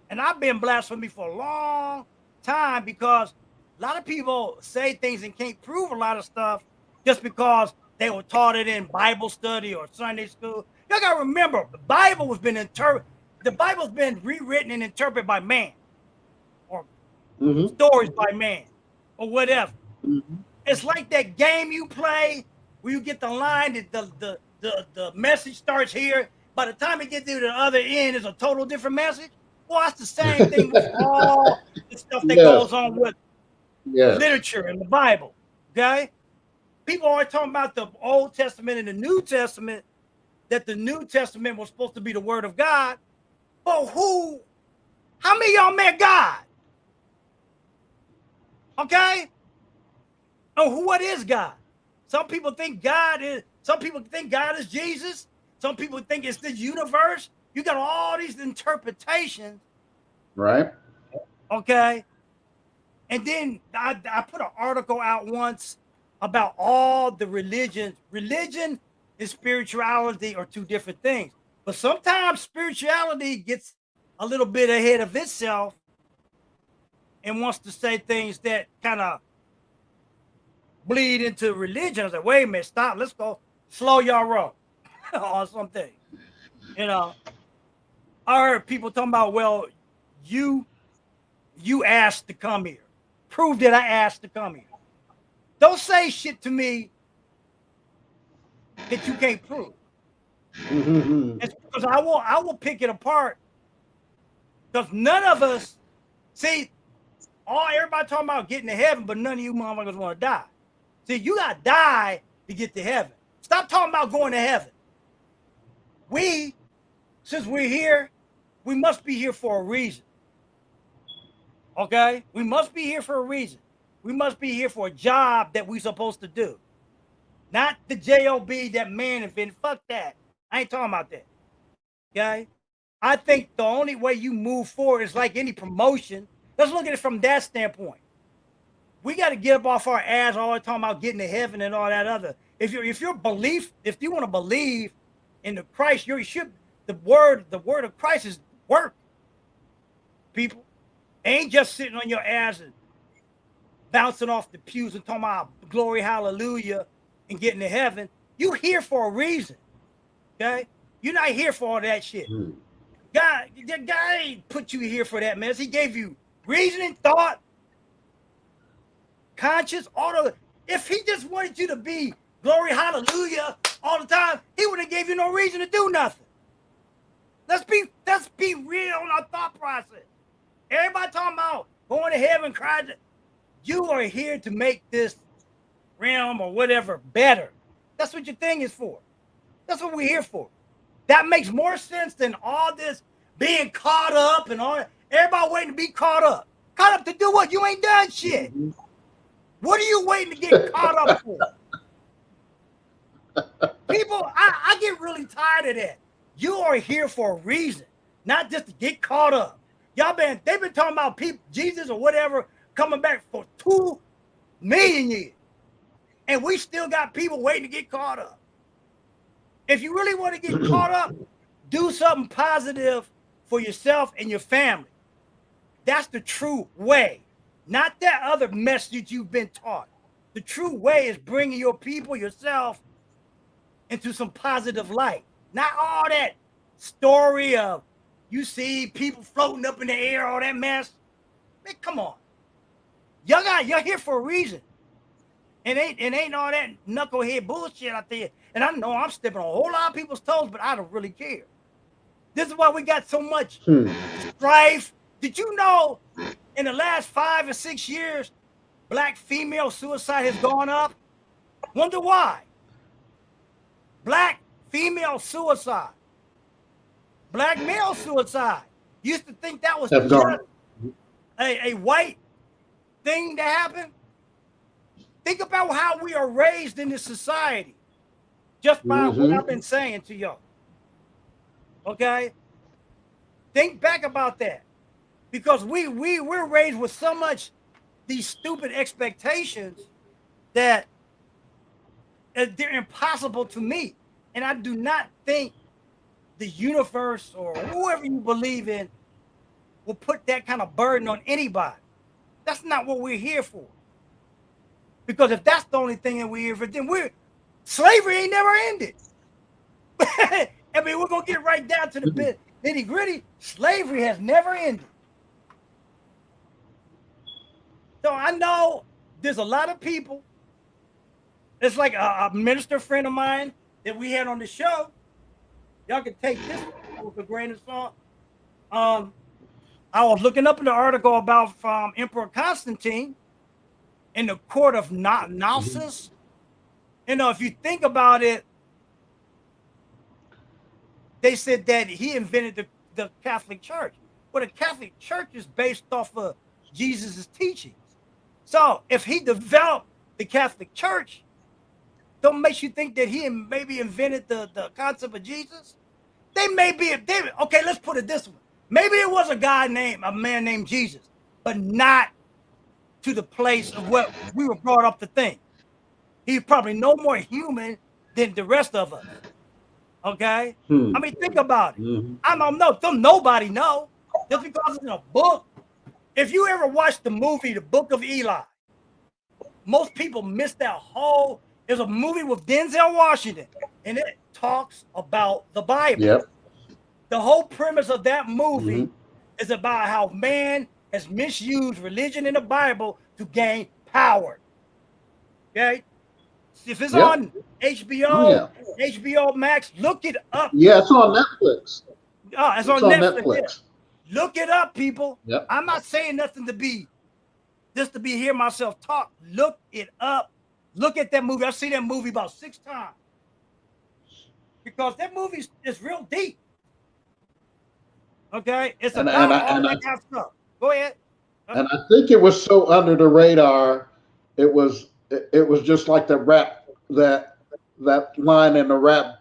And I've been blasphemy for a long time because a lot of people say things and can't prove a lot of stuff just because they were taught it in Bible study or Sunday school. You gotta remember, the Bible's been rewritten and interpreted by man, or stories by man, or whatever. It's like that game you play where you get the line that the message starts here by the time it gets to the other end, it's a total different message. Well, that's the same thing with all the stuff that Yes. goes on with Yes. literature in the Bible. Okay, people are talking about the Old Testament and the New Testament, that the New Testament was supposed to be the Word of God. But how many of y'all met God? Okay, oh, what is God? Some people think God is Jesus. Some people think it's the universe. You got all these interpretations. Right. Okay. And then I put an article out once about all the religions. Religion and spirituality are two different things. But sometimes spirituality gets a little bit ahead of itself and wants to say things that kind of bleed into religion. I was like, wait a minute, stop, let's go slow your roll or something. You know, I heard people talking about, well, you asked to come here. Prove that I asked to come here. Don't say shit to me that you can't prove. Mm-hmm. It's because I will pick it apart. Because none of us see everybody talking about getting to heaven, but none of you motherfuckers want to die. See, you gotta die to get to heaven. Stop talking about going to heaven. Since we're here, we must be here for a reason. Okay? We must be here for a reason. We must be here for a job that we're supposed to do. Not the job that man invented. Fuck that. I ain't talking about that. Okay? I think the only way you move forward is like any promotion. Let's look at it from that standpoint. We got to get up off our ass all the time about getting to heaven and all that other. If you want to believe in the Christ, the word of Christ is work. People ain't just sitting on your ass and bouncing off the pews and talking about glory, hallelujah, and getting to heaven. You here for a reason. Okay? You're not here for all that shit. God ain't put you here for that mess. He gave you reasoning, thought, conscience, if he just wanted you to be glory, hallelujah all the time, he would have gave you no reason to do nothing. Let's be real on our thought process. Everybody talking about going to heaven, crying. You are here to make this realm or whatever better. That's what your thing is for. That's what we're here for. That makes more sense than all this being caught up and all that. Everybody waiting to be caught up. Caught up to do what? You ain't done shit. What are you waiting to get caught up for? People, I get really tired of that. You are here for a reason, not just to get caught up. They've been talking about people, Jesus or whatever, coming back for 2 million years. And we still got people waiting to get caught up. If you really want to get caught up, do something positive for yourself and your family. That's the true way. Not that other message you've been taught. The true way is bringing your people, yourself, into some positive light. Not all that story of you see people floating up in the air, all that mess. Man, come on. Y'all here for a reason. It ain't all that knucklehead bullshit out there. And I know I'm stepping on a whole lot of people's toes, but I don't really care. This is why we got so much strife. Did you know in the last 5 or 6 years, Black female suicide has gone up? Wonder why? Black female suicide. Black male suicide. Used to think that was just a white thing to happen. Think about how we are raised in this society. Just by what I've been saying to y'all. Okay? Think back about that. Because we're raised with so much these stupid expectations that they're impossible to meet. And I do not think the universe or whoever you believe in will put that kind of burden on anybody. That's not what we're here for. Because if that's the only thing that we're here for, then slavery ain't never ended. I mean, we're gonna get right down to the nitty gritty. Slavery has never ended. So I know there's a lot of people. It's like a minister friend of mine that we had on the show. Y'all can take this with a grain of salt. I was looking up in the article about from Emperor Constantine in the court of Knossos. You know, if you think about it, they said that he invented the Catholic Church. Well, the Catholic Church is based off of Jesus' teachings. So if he developed the Catholic Church, don't make you think that he maybe invented the concept of Jesus. They may be, okay, let's put it this way. Maybe it was a man named Jesus, but not to the place of what we were brought up to think. He's probably no more human than the rest of us. Okay? I mean, think about it. I don't know. Nobody know. Just because it's in a book. If you ever watched the movie, The Book of Eli, most people miss that whole. There's a movie with Denzel Washington, and it talks about the Bible. Yep. The whole premise of that movie is about how man has misused religion in the Bible to gain power. Okay? If it's on HBO, HBO Max, look it up. Yeah, it's on Netflix. Oh, it's on Netflix. Yeah. Look it up, people. Yep. I'm not saying nothing to be hear myself talk. Look it up. Look at that movie. I've seen that movie about 6 times. Because that movie is real deep. Okay? It's about all that kind of stuff. Go ahead. And I think it was so under the radar, it was just like the rap that line in the rap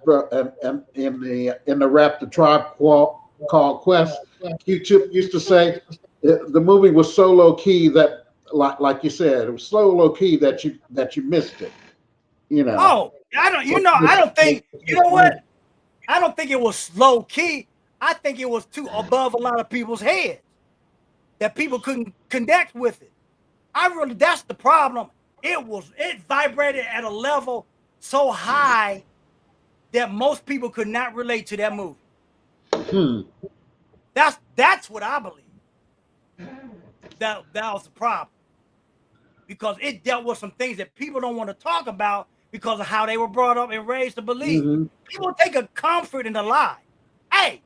and in the rap the Tribe Called Quest. Q-Tip used to say the movie was so low key that like you said, it was so low key that you missed it. You know. Oh, I don't think you know what? I don't think it was low key. I think it was too above a lot of people's heads that people couldn't connect with it. That's the problem. It vibrated at a level so high that most people could not relate to that movie. That's what I believe. That was the problem. Because it dealt with some things that people don't want to talk about because of how they were brought up and raised to believe. People take a comfort in the lie. Hey,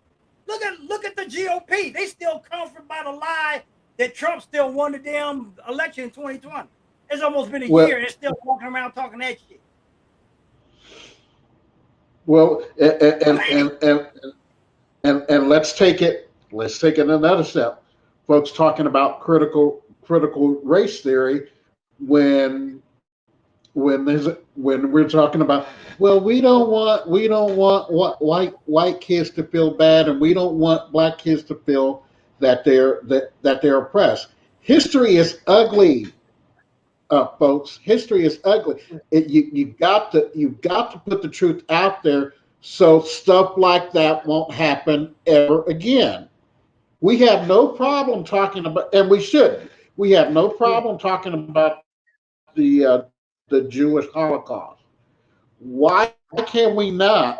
look at the GOP. They still comfort by the lie that Trump still won the damn election in 2020. It's almost been a year and they're still walking around talking that shit. Well, and let's take it another step. Folks talking about critical race theory when we're talking about, well, we don't want white kids to feel bad, and we don't want black kids to feel that they're oppressed. History is ugly, folks. History is ugly. You've got to put the truth out there so stuff like that won't happen ever again. We have no problem talking about, and we should. We have no problem talking about the Jewish Holocaust. Why can we not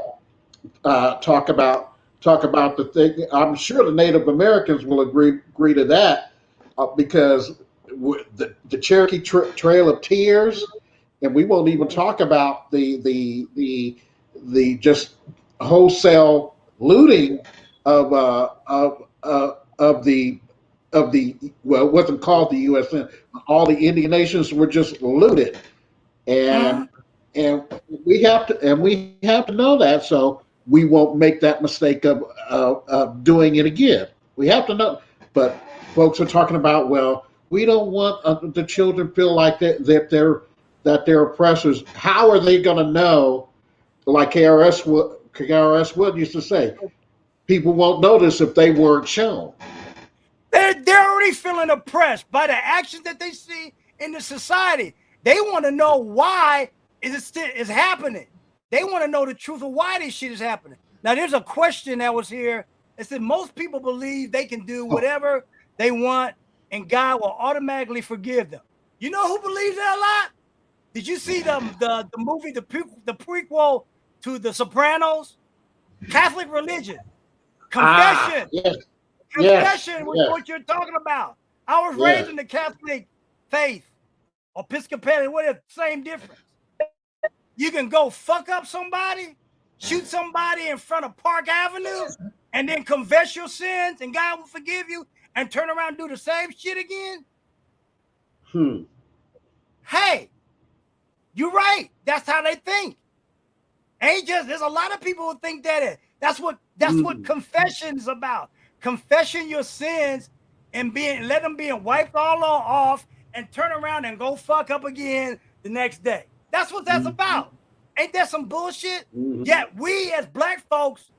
talk about the thing? I'm sure the Native Americans will agree to that because the Cherokee Trail of Tears, and we won't even talk about the just wholesale looting of the well, it wasn't called the USN. All the Indian nations were just looted, and we have to know that, so we won't make that mistake of doing it again. We have to know. But folks are talking about, well, we don't want the children feel like that they're oppressors. How are they going to know? Like KRS Wood used to say, people won't notice if they weren't shown. They're already feeling oppressed by the actions that they see in the society. They want to know why is happening. They want to know the truth of why this shit is happening. Now, there's a question that was here. It said most people believe they can do whatever they want and God will automatically forgive them. You know who believes that a lot? Did you see the movie, the prequel to The Sopranos? Catholic religion. Confession. Yes. Confession was what you're talking about. I was raised in the Catholic faith. Episcopalian, what is the same difference? You can go fuck up somebody shoot somebody in front of Park Avenue and then confess your sins and God will forgive you and turn around and do the same shit again? Hey, you're right. That's how they think. Ain't just there's a lot of people who think that that's what confession's about. Confessing your sins and let them being wiped all off and turn around and go fuck up again the next day. That's what that's about. Ain't that some bullshit? Yet we as black folks,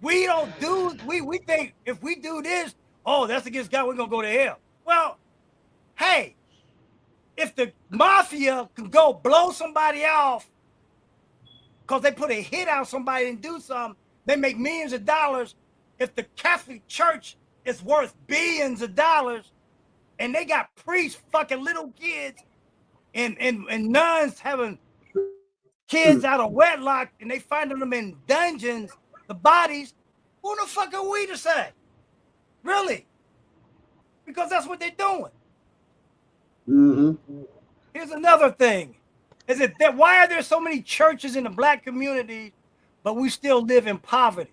we don't do, we think if we do this, oh, that's against God, we're gonna go to hell. Well, hey, if the mafia can go blow somebody off because they put a hit on somebody and do something, they make millions of dollars. If the Catholic Church is worth billions of dollars and they got priests fucking little kids and nuns having kids out of wedlock and they finding them in dungeons, the bodies, who the fuck are we to say? Really? Because that's what they're doing. Here's another thing. Is it that why are there so many churches in the black community, but we still live in poverty,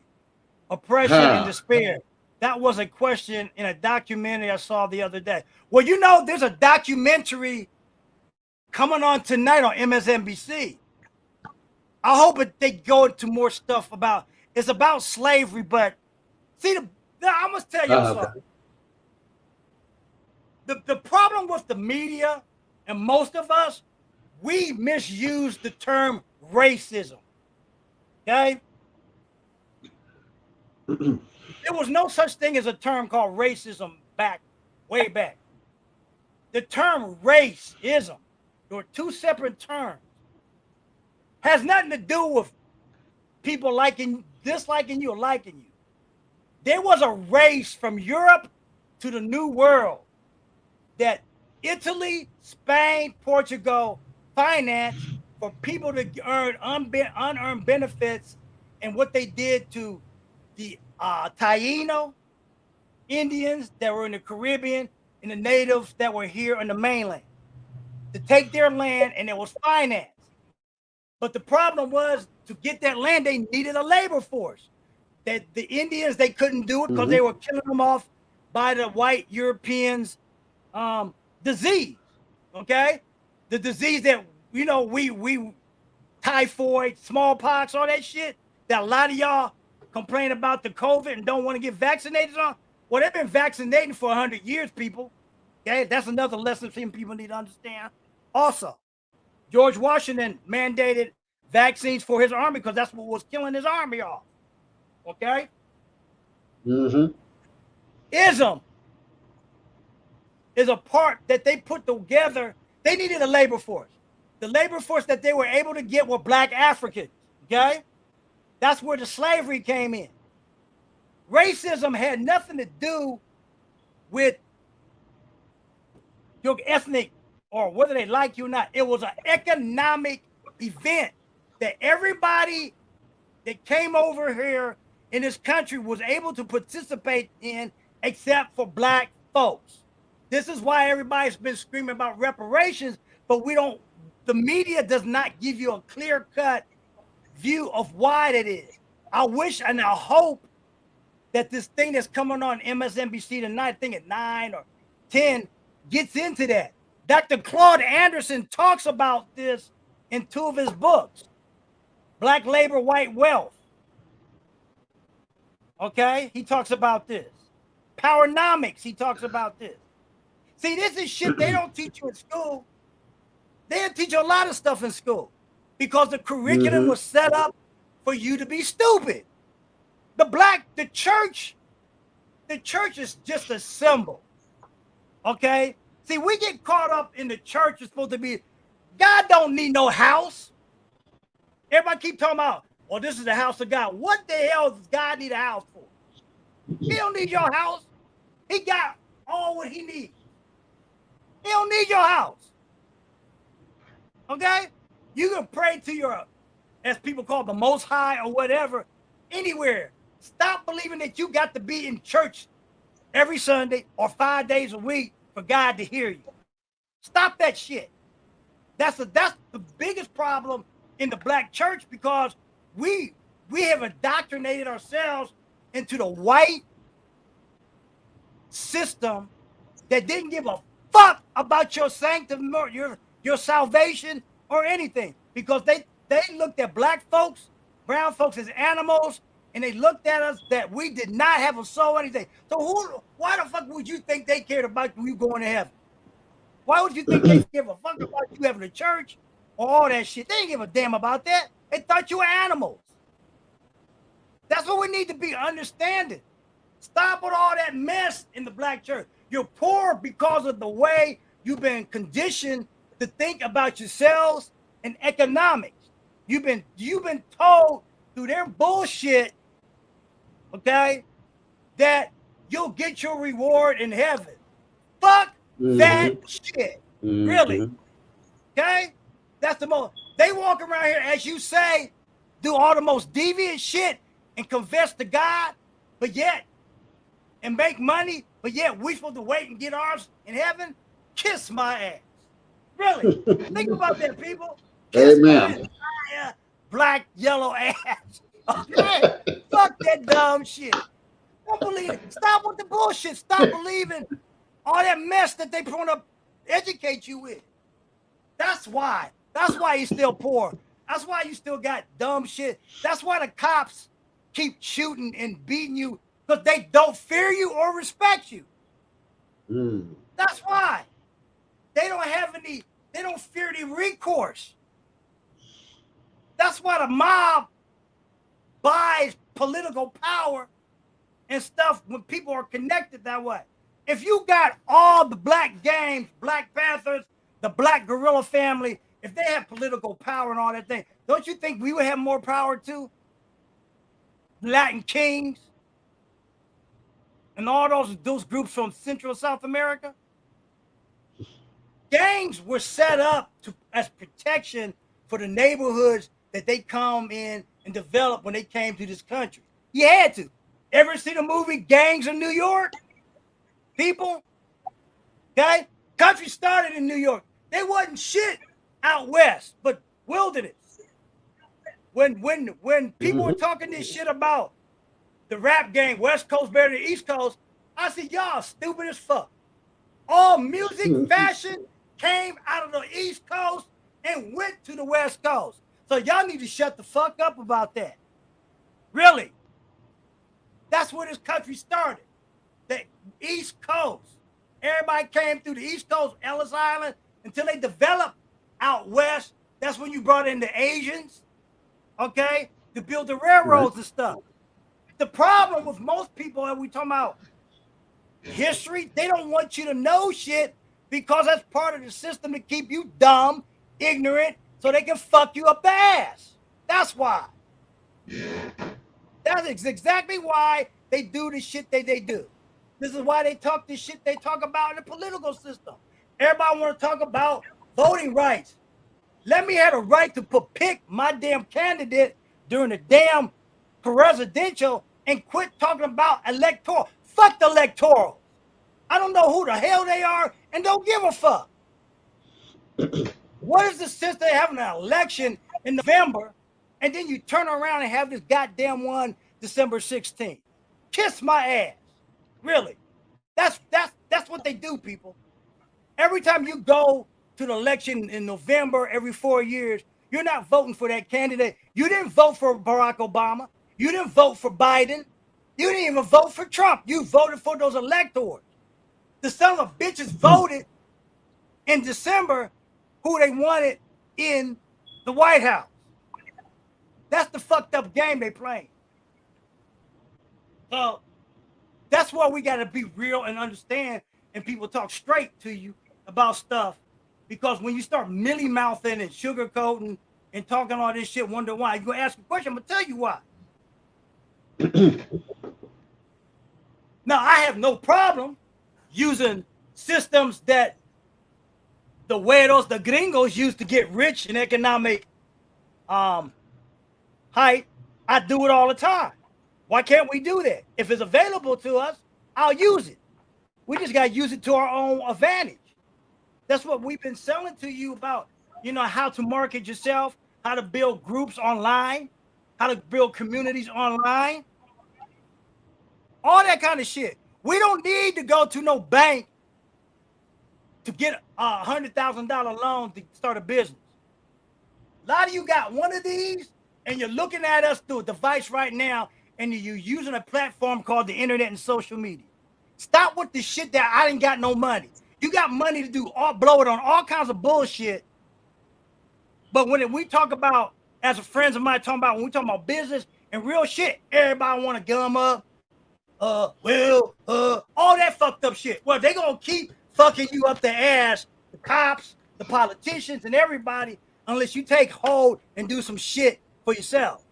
oppression, and despair? That was a question in a documentary I saw the other day. Well, you know, there's a documentary coming on tonight on MSNBC. I hope they go into more stuff about, it's about slavery, but see, I must tell you something. The problem with the media and most of us, we misuse the term racism. Okay? There was no such thing as a term called racism way back. The term racism, there were two separate terms, has nothing to do with people disliking you or liking you. There was a race from Europe to the New World that Italy, Spain, Portugal financed for people to earn unearned benefits, and what they did to the Taino Indians that were in the Caribbean and the natives that were here on the mainland, to take their land, and it was financed. But the problem was, to get that land, they needed a labor force. That the Indians, they couldn't do it because they were killing them off by the white Europeans' disease. Okay, the disease that we typhoid, smallpox, all that shit that a lot of y'all complain about the COVID and don't want to get vaccinated on. Well, they've been vaccinating for 100 years, people. Okay, that's another lesson people need to understand. Also, George Washington mandated vaccines for his army because that's what was killing his army off. Okay? Ism is a part that they put together. They needed a labor force. The labor force that they were able to get were black Africans. Okay? That's where the slavery came in. Racism had nothing to do with your ethnic or whether they like you or not. It was an economic event that everybody that came over here in this country was able to participate in, except for black folks. This is why everybody's been screaming about reparations, but the media does not give you a clear-cut view of why that is. I wish and I hope that this thing that's coming on MSNBC tonight, I think at 9 or 10, gets into that. Dr. Claude Anderson talks about this in 2 of his books, Black Labor, White Wealth. Okay? He talks about this. Powernomics, he talks about this. See, this is shit they don't teach you in school. They don't teach you a lot of stuff in school because the curriculum was set up for you to be stupid. The church is just a symbol. Okay? See, we get caught up in the church is supposed to be, God don't need no house. Everybody keep talking about, well, this is the house of God. What the hell does God need a house for? He don't need your house. He got all what he needs. He don't need your house. Okay? You can pray to your, as people call it, the Most High or whatever, anywhere. Stop believing that you got to be in church every Sunday or 5 days a week for God to hear you. Stop that shit. That's the biggest problem in the black church because we have indoctrinated ourselves into the white system that didn't give a fuck about your sanctum, your salvation or anything, because they looked at black folks, brown folks as animals, and they looked at us that we did not have a soul or anything. So why the fuck would you think they cared about you going to heaven? Why would you think they give a fuck about you having a church or all that shit? They didn't give a damn about that. They thought you were animals. That's what we need to be understanding. Stop with all that mess in the black church. You're poor because of the way you've been conditioned to think about yourselves and economics. You've been told through their bullshit, okay, that you'll get your reward in heaven. Fuck that shit. Really. Okay? That's the most. They walk around here, as you say, do all the most deviant shit and confess to God, but yet, and make money, but yet we supposed to wait and get ours in heaven? Kiss my ass. Really. Think about that, people. Kiss Amen. my black, yellow ass. Okay? Fuck that dumb shit. Don't believe it. Stop with the bullshit. Stop believing all that mess that they want to educate you with. That's why. That's why you're still poor. That's why you still got dumb shit. That's why the cops keep shooting and beating you, because they don't fear you or respect you. That's why. They don't fear any recourse. That's why the mob buys political power and stuff when people are connected that way. If you got all the black gangs, Black Panthers, the Black Guerrilla family, if they have political power and all that thing, don't you think we would have more power too? Latin Kings and all those groups from Central South America. Gangs were set up as protection for the neighborhoods that they come in and develop when they came to this country. You had to. Ever see the movie Gangs of New York? People, okay? Country started in New York. They wasn't shit out west, but wilderness. When people were talking this shit about the rap game, West Coast better than East Coast, I said, y'all stupid as fuck. All music, fashion came out of the East Coast and went to the West Coast. So y'all need to shut the fuck up about that. Really. That's where this country started. The East Coast. Everybody came through the East Coast, Ellis Island, until they developed out west. That's when you brought in the Asians, okay, to build the railroads and stuff. The problem with most people, and we talking about history, they don't want you to know shit because that's part of the system to keep you dumb, ignorant, so they can fuck you up the ass. That's why. That is exactly why they do the shit they do. This is why they talk the shit they talk about in the political system. Everybody want to talk about voting rights. Let me have a right to pick my damn candidate during the damn presidential and quit talking about electoral. Fuck the electoral. I don't know who the hell they are and don't give a fuck. What is the sense of having an election in November and then you turn around and have this goddamn one December 16th? Kiss my ass. Really. That's what they do, people. Every time you go to the election in November every 4 years, you're not voting for that candidate. You didn't vote for Barack Obama. You didn't vote for Biden. You didn't even vote for Trump. You voted for those electors. The son of bitches voted in December who they wanted in the White House. That's the fucked up game they playing. So that's why we got to be real and understand, and people talk straight to you about stuff. Because when you start milly-mouthing and sugarcoating and talking all this shit, wonder why, you're going to ask a question, I'm going to tell you why. Now, I have no problem using systems that the güeros, the gringos, used to get rich in economic height. I do it all the time. Why can't we do that? If it's available to us, I'll use it. We just got to use it to our own advantage. That's what we've been selling to you about, how to market yourself, how to build groups online, how to build communities online, all that kind of shit. We don't need to go to no bank to get a $100,000 loan to start a business. A lot of you got one of these, and you're looking at us through a device right now, and you're using a platform called the internet and social media. Stop with the shit that I ain't got no money. You got money to do blow it on all kinds of bullshit. But when we talk about, as a friends of mine talking about, when we talk about business and real shit, everybody want to gum up. All that fucked up shit. Well, they gonna keep fucking you up the ass, the cops, the politicians, and everybody, unless you take hold and do some shit for yourself.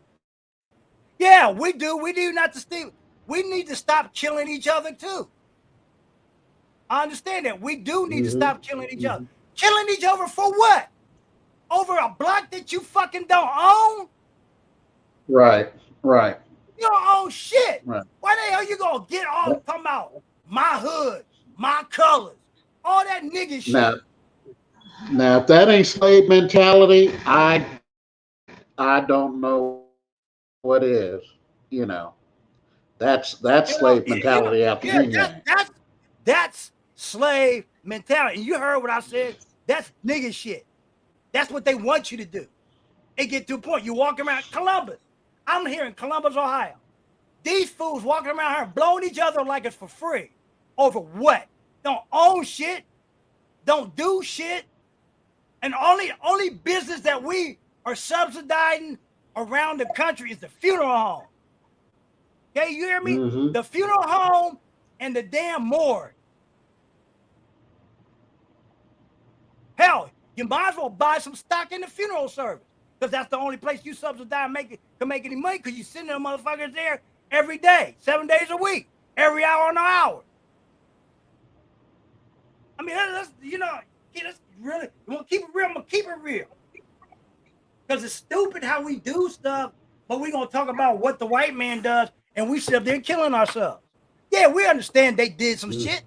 Yeah, we do. We do not to steal. We need to stop killing each other too. I understand that. We do need to stop killing each other. Killing each other for what? Over a block that you fucking don't own? Right, right. You don't own shit. Right. Why the hell you gonna get all talking about my hood, my colors, all that nigga shit? Now, if that ain't slave mentality, I don't know what is. You know, that's slave mentality out the yin. That's slave mentality. And you heard what I said. That's nigga shit. That's what they want you to do. It get to a point. You walk around Columbus. I'm here in Columbus, Ohio. These fools walking around here blowing each other like it's for free. Over what? Don't own shit. Don't do shit. And only business that we are subsidizing around the country is the funeral home. Okay, you hear me? The funeral home and the damn morgue. Hell, you might as well buy some stock in the funeral service, because that's the only place you subsidize can make any money, because you send them motherfuckers there every day, 7 days a week, every hour on the hour. I mean, let's really, you want to keep it real, I'm going to keep it real. Because it's stupid how we do stuff, but we're going to talk about what the white man does, and we sit up there killing ourselves. Yeah, we understand they did some shit.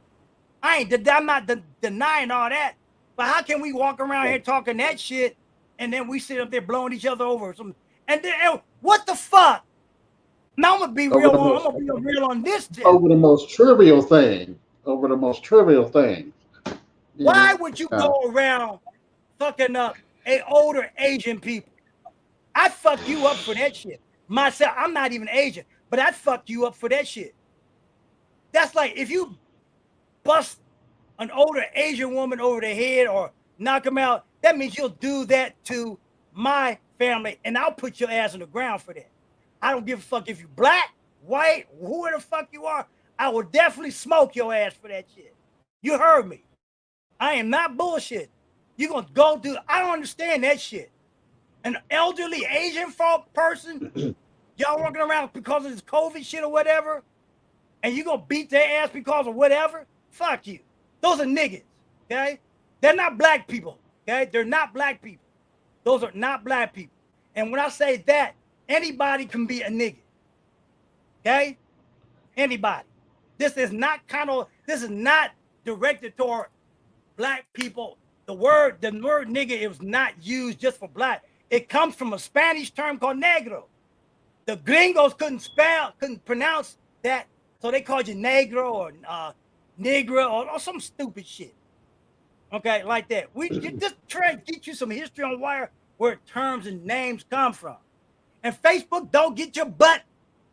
I'm not denying all that. But how can we walk around here talking that shit, and then we sit up there blowing each other over some? And then what the fuck? Now I'm gonna be real. I'm gonna be real on this. Over the most trivial thing. Over the most trivial thing. Why would you go around fucking up older Asian people? I'd fuck you up for that shit. Myself, I'm not even Asian, but I'd fuck you up for that shit. That's like if you bust an older Asian woman over the head or knock them out, that means you'll do that to my family, and I'll put your ass on the ground for that. I don't give a fuck if you black, white, whoever the fuck you are. I will definitely smoke your ass for that shit. You heard me. I am not bullshit. You're gonna go do. I don't understand that shit. An elderly Asian person, y'all walking around because of this COVID shit or whatever, and you gonna beat their ass because of whatever? Fuck you. Those are niggas, okay? They're not black people, okay? They're not black people. Those are not black people. And when I say that, anybody can be a nigga, okay? Anybody. This is not directed toward black people. The word nigga is not used just for black. It comes from a Spanish term called negro. The gringos couldn't pronounce that, so they called you negro or Negra or some stupid shit. Okay, like that. We just try to get you some history on where terms and names come from. And Facebook, don't get your butt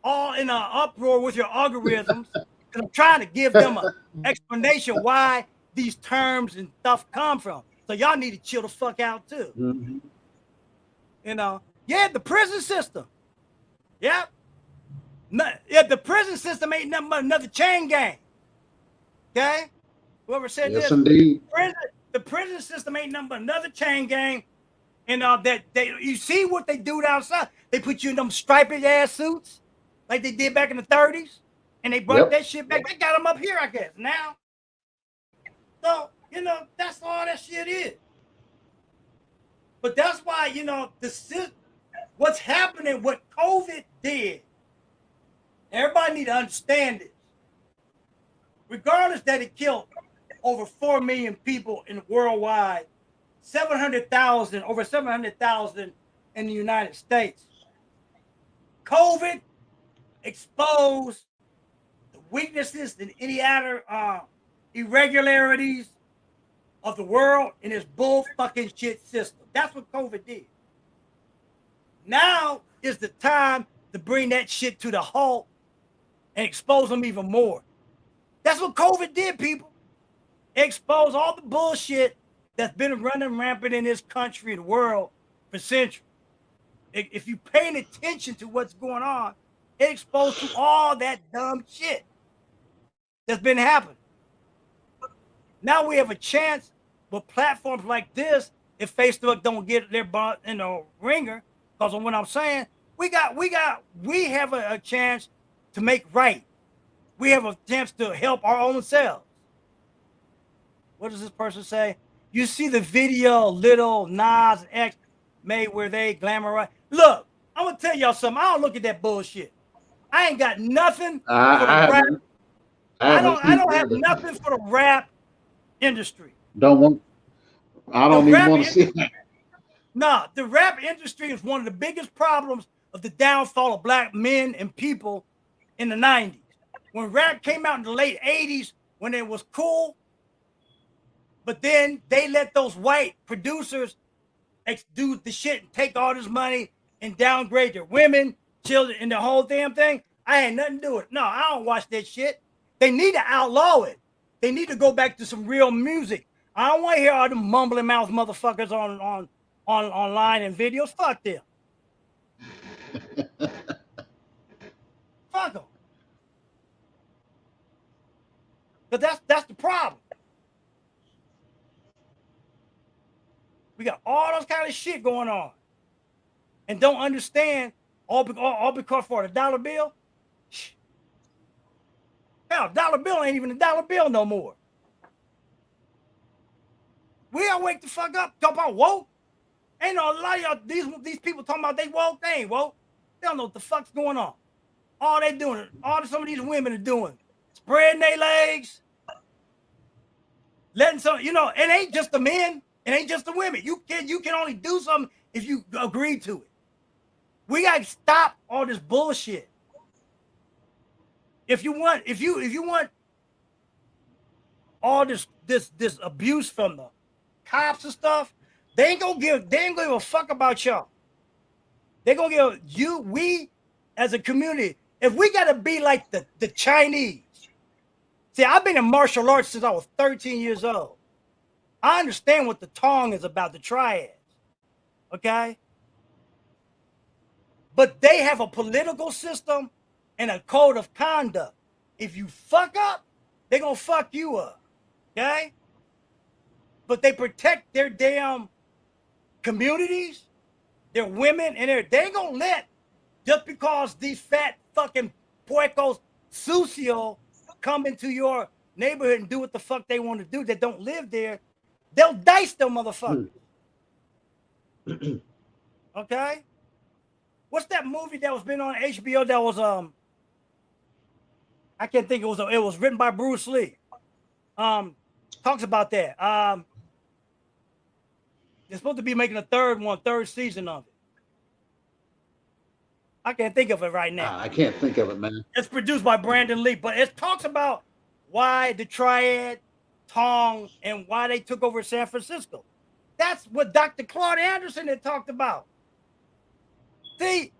all in an uproar with your algorithms. Because I'm trying to give them an explanation why these terms and stuff come from. So y'all need to chill the fuck out too. You know, yeah, the prison system. Yep. Yeah, the prison system ain't nothing but another chain gang. Okay? Whoever said yes, this. Indeed. The prison system ain't nothing but another chain gang. And you see what they do outside. They put you in them striped ass suits like they did back in the 30s. And they brought that shit back. They got them up here, I guess, now. So, you know, that's all that shit is. But that's why, you know, what's happening, what COVID did, everybody need to understand this. Regardless that it killed over 4 million people worldwide, over 700,000 in the United States. COVID exposed the weaknesses and any other irregularities of the world in this bull fucking shit system. That's what COVID did. Now is the time to bring that shit to the halt and expose them even more. That's what COVID did, people. Expose all the bullshit that's been running rampant in this country and the world for centuries. If you're paying attention to what's going on, it exposed to all that dumb shit that's been happening. Now we have a chance with platforms like this. If Facebook don't get their butt in the ringer, because of what I'm saying, we have a chance to make right. We have a chance to help our own selves. What does this person say? You see the video Lil Nas X made where they glamorize. Look, I'm gonna tell y'all something. I don't look at that bullshit. I ain't got nothing for the rap. I don't have nothing for the rap industry. I don't even want to see that. No, the rap industry is one of the biggest problems of the downfall of black men and people in the 90s. When rap came out in the late 80s, when it was cool, but then they let those white producers do the shit and take all this money and downgrade their women, children, and the whole damn thing. I had nothing to do with it. No, I don't watch that shit. They need to outlaw it. They need to go back to some real music. I don't want to hear all them mumbling mouth motherfuckers online and videos. Fuck them. Fuck them. But that's the problem. We got all those kind of shit going on, and don't understand all because for the dollar bill. Hell, dollar bill ain't even a dollar bill no more. We gotta wake the fuck up. Talk about woke. Ain't no a lot of y'all. These people talking about they woke. They ain't woke. They don't know what the fuck's going on. All they doing, some of these women are doing, spreading their legs, letting some. You know, it ain't just the men. It ain't just the women. You can only do something if you agree to it. We gotta stop all this bullshit. If you want all this abuse from the cops and stuff, they ain't gonna give a fuck about y'all. They're gonna give we as a community, if we gotta be like the Chinese. See, I've been in martial arts since I was 13 years old. I understand what the Tong is about, the triads. Okay? But they have a political system and a code of conduct. If you fuck up, they're gonna fuck you up. Okay? But they protect their damn communities, their women, and they ain't gonna let, just because these fat fucking puercos sucio come into your neighborhood and do what the fuck they want to do that don't live there, they'll dice them motherfuckers. Okay? What's that movie that was been on HBO that was I can't think it was written by Bruce Lee. Talks about that. They're supposed to be making a third season of it. I can't think of it right now. I can't think of it, man. It's produced by Brandon Lee, but it talks about why the Triad, Tong, and why they took over San Francisco. That's what Dr. Claude Anderson had talked about. See,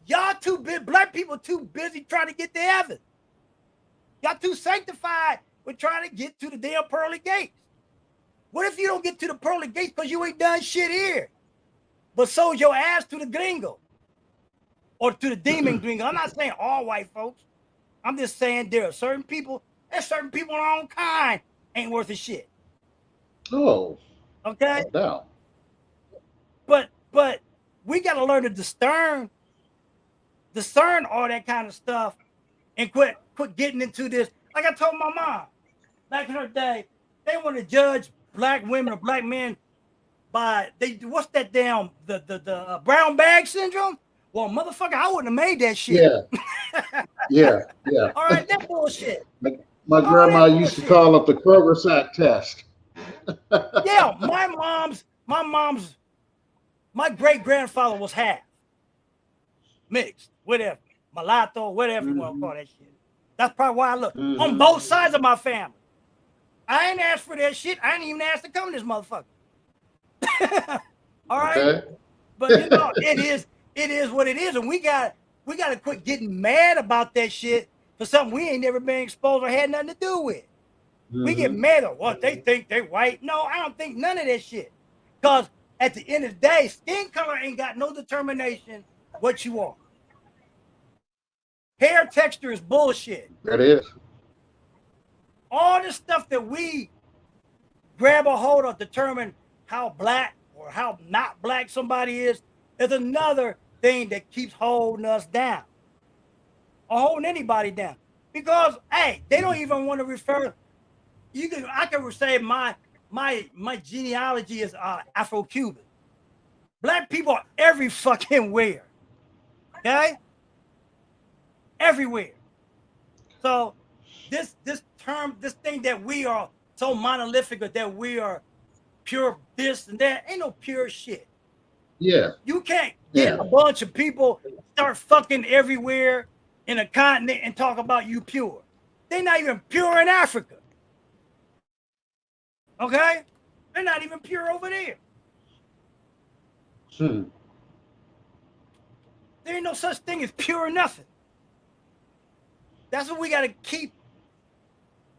y'all too big, black people too busy trying to get to heaven. Y'all too sanctified with trying to get to the damn pearly gates. What if you don't get to the pearly gates because you ain't done shit here, but sold your ass to the gringo or to the demon gringo? I'm not saying all white folks. I'm just saying there are certain people, there's certain people in our own kind ain't worth a shit. Oh. Okay? No doubt. But we got to learn to discern all that kind of stuff and quit getting into this. Like I told my mom back in her day, they want to judge black women or black men by what's that damn the brown bag syndrome? Well, motherfucker, I wouldn't have made that shit. Yeah. All right, that bullshit. My grandma used to call it the Kroger sack test. Yeah, my mom's My great grandfather was half mixed, whatever, mulatto, whatever you want to call that shit. That's probably why I look on both sides of my family. I ain't asked for that shit. I ain't even asked to come to this motherfucker. All right, Okay. but you know, it is what it is, and we got to quit getting mad about that shit for something we ain't never been exposed or had nothing to do with. We get mad at what they think they white. No, I don't think none of that shit. Because at the end of the day, skin color ain't got no determination what you are. Hair texture is bullshit. That is. All the stuff that we grab a hold of determine how black or how not black somebody is another thing that keeps holding us down or holding anybody down. Because hey, they don't even want to refer. I can say my genealogy is Afro-Cuban. Black people are every fucking where. Okay? Everywhere. So this thing that we are so monolithic or that we are pure this and that, ain't no pure shit. Yeah. You can't get a bunch of people start fucking everywhere in a continent and talk about you pure. They're not even pure in Africa. Okay? They're not even pure over there. There ain't no such thing as pure nothing. That's what we got to keep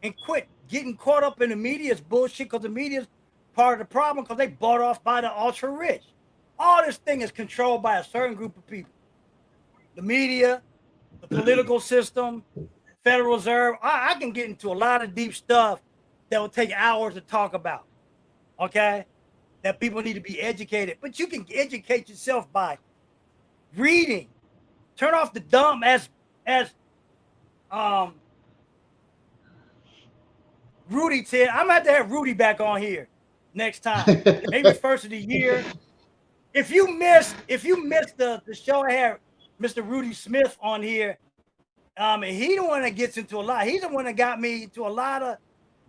and quit getting caught up in the media's bullshit, because the media's part of the problem because they bought off by the ultra rich. All this thing is controlled by a certain group of people. The media, the political system, Federal Reserve. I can get into a lot of deep stuff that will take hours to talk about. Okay? That people need to be educated. But you can educate yourself by reading. Turn off the dumb as Rudy said. I'm gonna have to have Rudy back on here next time. Maybe first of the year. If you missed the show, I had Mr. Rudy Smith on here. And he the one that gets into a lot. He's the one that got me into a lot of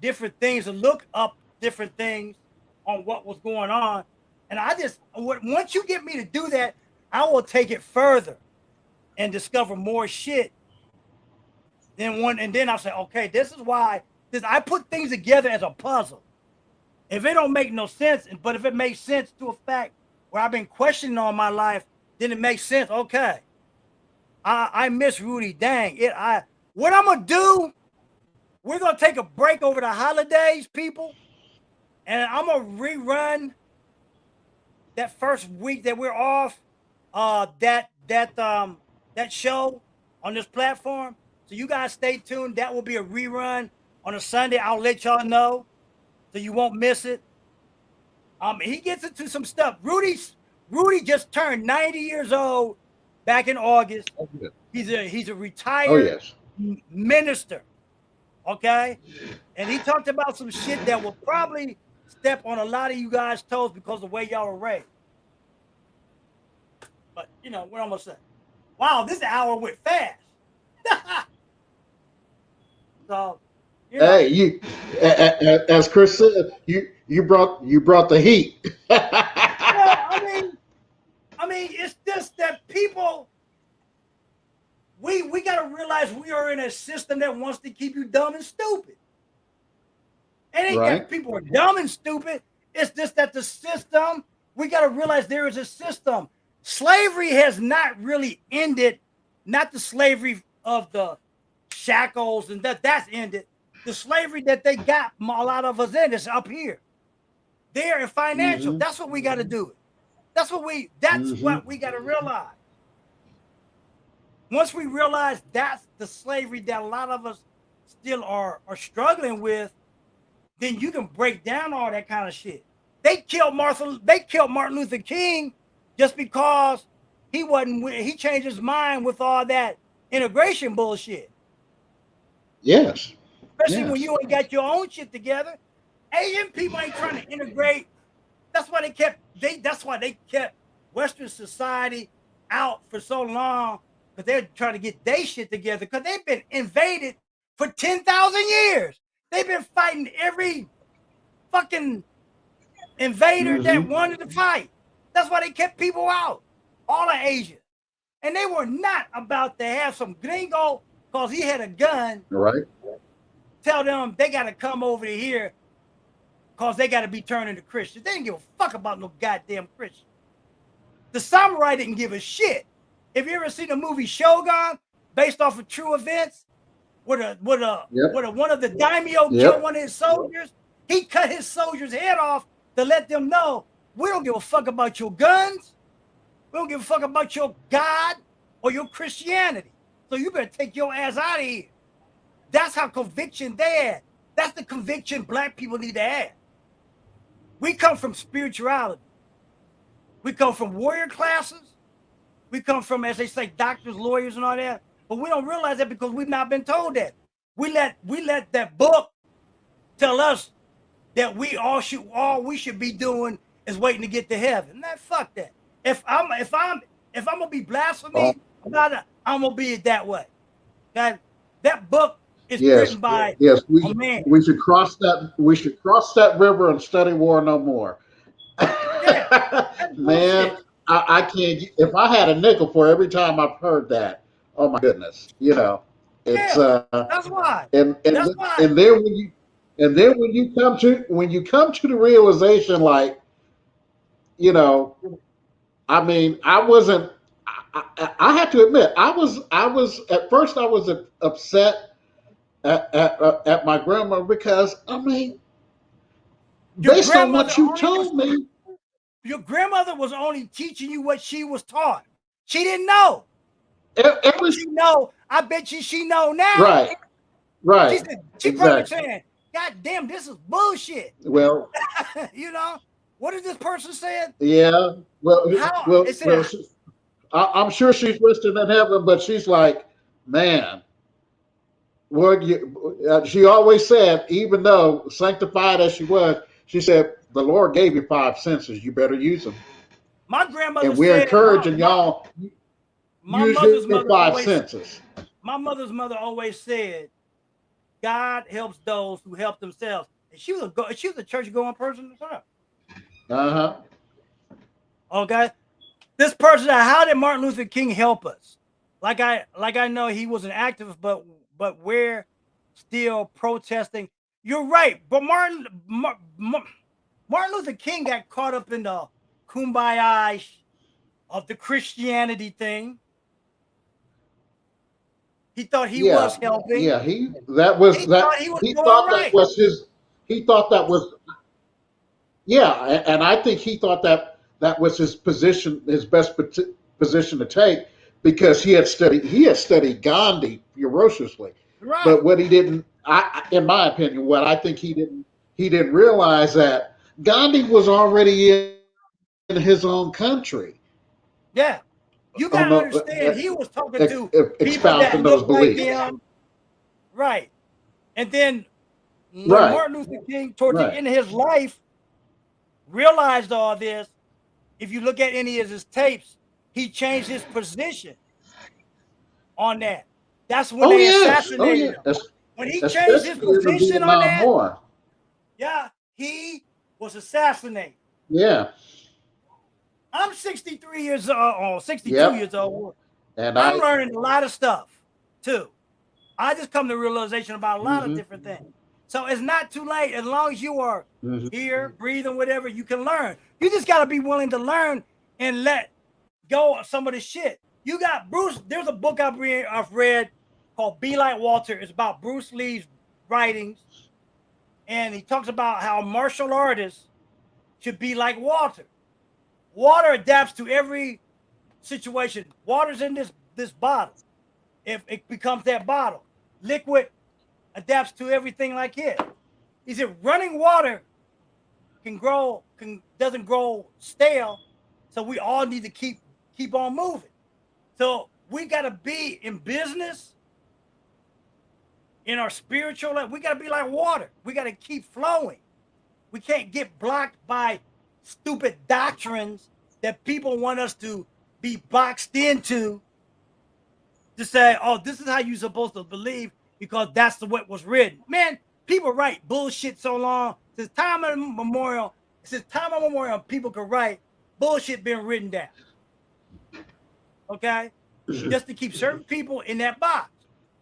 different things to look up different things on what was going on. And once you get me to do that, I will take it further and discover more shit. And then I'll say, okay, this is why I put things together as a puzzle. If it don't make no sense, but if it makes sense to a fact where I've been questioning all my life, then it makes sense. Okay. I miss Rudy. Dang it. What I'm gonna do, we're gonna take a break over the holidays, people. And I'm gonna rerun that first week that we're off, that show on this platform. So you guys stay tuned. That will be a rerun on a Sunday. I'll let y'all know so you won't miss it. He gets into some stuff. Rudy just turned 90 years old back in August. Oh, yeah. He's a retired Oh, yes. minister. Okay? And he talked about some shit that will probably step on a lot of you guys' toes because of the way y'all were raised. But you know, what I'm gonna say. Wow, this hour went fast. So you know, Hey, you, as Chris said, you brought the heat. I mean, it's just that people, we got to realize we are in a system that wants to keep you dumb and stupid. It ain't that people are dumb and stupid. It's just that the system, we got to realize there is a system. Slavery has not really ended, not the slavery of the shackles and that's ended. The slavery that they got a lot of us in is up here. There in financial. That's what we got to do. That's what we got to realize. Once we realize that's the slavery that a lot of us still are struggling with, then you can break down all that kind of shit. They killed Martin Luther King just because he changed his mind with all that integration bullshit. Yes. Especially when you ain't got your own shit together. Asian people ain't trying to integrate. That's why they kept Western society out for so long, because they're trying to get their shit together, because they've been invaded for 10,000 years. They've been fighting every fucking invader that wanted to fight. That's why they kept people out, all of Asia. And they were not about to have some gringo, because he had a gun, Right. tell them they got to come over here because they got to be turned into Christians. They didn't give a fuck about no goddamn Christian. The samurai didn't give a shit. If you ever seen the movie Shogun, based off of true events, where one of the daimyo killed one of his soldiers, he cut his soldier's head off to let them know, we don't give a fuck about your guns. We don't give a fuck about your God or your Christianity. So you better take your ass out of here. That's how conviction they had. That's the conviction black people need to have. We come from spirituality. We come from warrior classes. We come from, as they say, doctors, lawyers, and all that. But we don't realize that because we've not been told that. We let that book tell us that all we should be doing is waiting to get to heaven. Man, fuck that. If I'm gonna be blasphemy about it, I'm gonna be it that way. That book is written by a man. We should cross that river and study war no more. Man, I can't. If I had a nickel for every time I've heard that, oh my goodness, it's that's why. And then when you come to the realization, like, I mean, I have to admit, I was at first I was upset at my grandmother because, I mean, based on what you told me, your grandmother was only teaching you what she was taught. She didn't know. It was, she know. I bet you she know now. Right. She probably saying, God damn, this is bullshit. Well, what did this person say? Yeah. I'm sure she's resting in heaven, but she's like, man. She always said, even though sanctified as she was, she said, the Lord gave you 5 senses. You better use them. My grandmother and we're said, encouraging y'all use your 5 senses. My mother's mother always said, God helps those who help themselves. And she was a church-going person herself. Okay. This person, how did Martin Luther King help us? Like I know he was an activist, but we're still protesting. You're right, but Martin Luther King got caught up in the kumbaya of the Christianity thing. He thought he was helping. Yeah, he thought that was and I think he thought that was his position, his best position to take, because he had studied Gandhi ferociously. Right. But what he didn't, in my opinion, what I think he didn't realize that Gandhi was already in his own country. Yeah. You gotta understand, he was talking to people that those looked beliefs. like him. Right. And then when Martin Luther King, towards the end of his life, realized all this, if you look at any of his tapes, he changed his position on that. That's when they assassinated him. When he changed his position on that, he was assassinated. Yeah. I'm 63 years old, 62 years old. And I'm learning a lot of stuff too. I just come to realization about a lot of different things. So it's not too late. As long as you are here, breathing, whatever, you can learn. You just got to be willing to learn and let go of some of the shit. You got Bruce. There's a book I've read called Be Like Walter. It's about Bruce Lee's writings. And he talks about how martial artists should be like Walter. Water adapts to every situation. Water's in this bottle. If it becomes that bottle, liquid adapts to everything like it. He said running water doesn't grow stale. So we all need to keep on moving. So we gotta be in business, in our spiritual life. We gotta be like water. We gotta keep flowing. We can't get blocked by stupid doctrines that people want us to be boxed into, to say, oh, this is how you're supposed to believe because that's what was written. Man, people write bullshit so long. Since time immemorial, people can write bullshit been written down. Okay? Just to keep certain people in that box.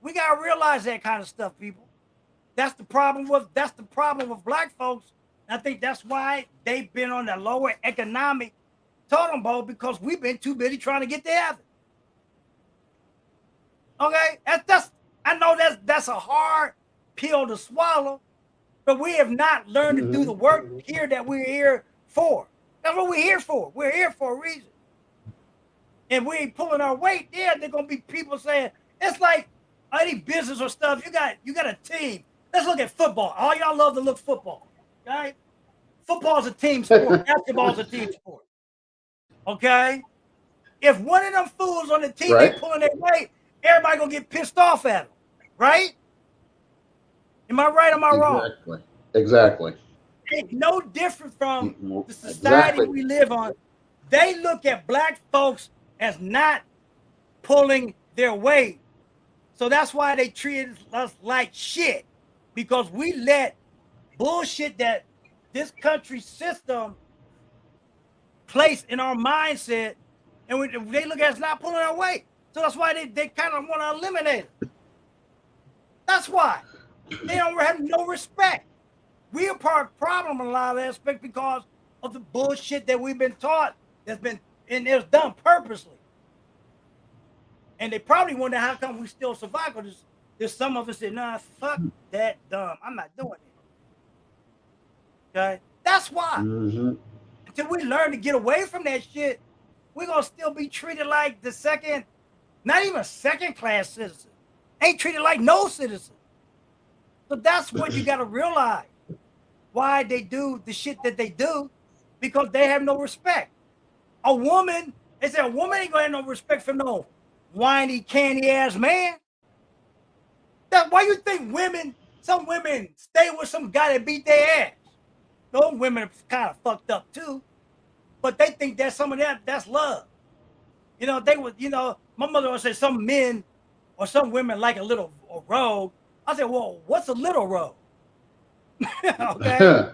We gotta realize that kind of stuff, people. That's the problem with black folks. And I think that's why they've been on the lower economic totem pole, because we've been too busy trying to get to heaven. Okay, I know that's a hard pill to swallow, but we have not learned to do the work here that we're here for. That's what we're here for. We're here for a reason. And we ain't pulling our weight. Yeah, there's gonna be people saying it's like any business or stuff. You got a team. Let's look at football. All y'all love to look football. Okay, football's a team sport. Basketball's a team sport. Okay, if one of them fools on the team ain't pulling their weight, everybody gonna get pissed off at them, right? Am I right? Am I wrong? Exactly. It's no different from the society we live on. They look at black folks as not pulling their weight, so that's why they treat us like shit, because we let bullshit that this country system place in our mindset, and they look at us not pulling our weight. So that's why they kind of want to eliminate it. That's why they don't have no respect. We are part of the problem in a lot of aspects because of the bullshit that we've been taught that's been, and it's done purposely. And they probably wonder how come we still survive, because there's some of us that, nah, fuck that dumb. I'm not doing it. Okay? That's why. Until we learn to get away from that shit, we're going to still be treated like the second, not even second-class citizen. Ain't treated like no citizen. So that's what you got to realize. Why they do the shit that they do, because they have no respect. A woman, they say a woman ain't gonna have no respect for no whiny, candy ass man. That's why you think some women stay with some guy that beat their ass. Those women are kind of fucked up too, but they think that some of that's love. You know, my mother would say some men or some women like a little rogue. I said, well, what's a little rogue? Okay.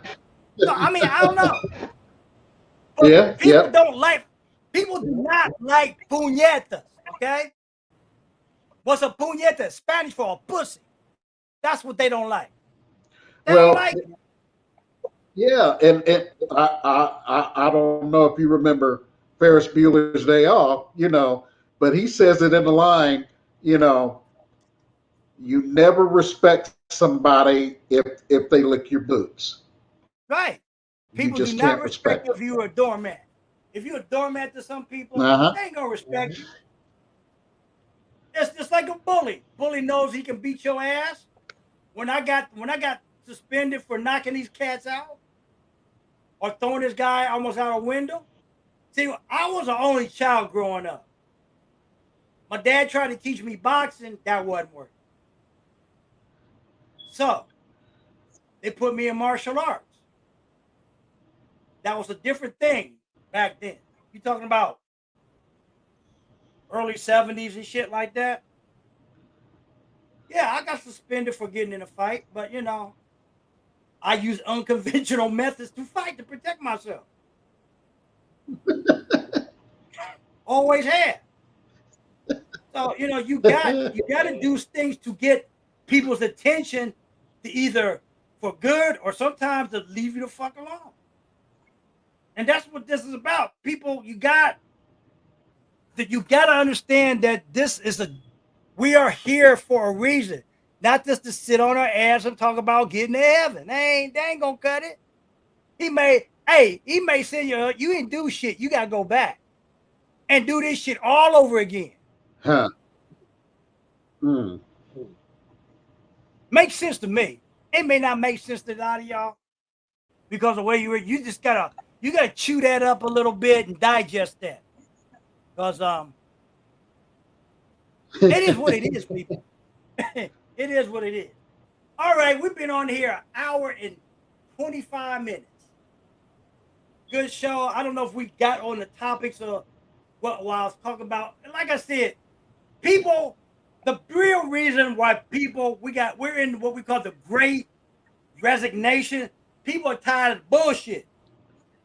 So, I mean, I don't know. But people do not like puñetas. Okay. What's a puñeta? Spanish for a pussy. That's what they don't like. They don't like it. Yeah, and I don't know if you remember Ferris Bueller's Day Off, but he says it in the line, you never respect somebody if they lick your boots. Right. People do not respect if you're a doormat. If you're a doormat to some people, they ain't gonna respect you. It's just like a bully. Bully knows he can beat your ass. When I got suspended for knocking these cats out or throwing this guy almost out a window. See, I was the only child growing up. My dad tried to teach me boxing. That wasn't working. So they put me in martial arts. That was a different thing back then. You talking about early 70s and shit like that? Yeah, I got suspended for getting in a fight, but I use unconventional methods to fight to protect myself. Always have. So you got to do things to get people's attention, to either for good or sometimes to leave you the fuck alone. And that's what this is about. People, you got to understand that we are here for a reason, not just to sit on our ass and talk about getting to heaven. They ain't gonna cut it. He may say you didn't do shit. You gotta go back and do this shit all over again. Makes sense to me. It may not make sense to a lot of y'all because of the way you just gotta chew that up a little bit and digest that. Because it is what it is, people. It is what it is. All right, we've been on here an hour and 25 minutes. Good show. I don't know if we got on the topics of what I was talking about. Like I said, people, the real reason why we're in what we call the Great Resignation. People are tired of bullshit.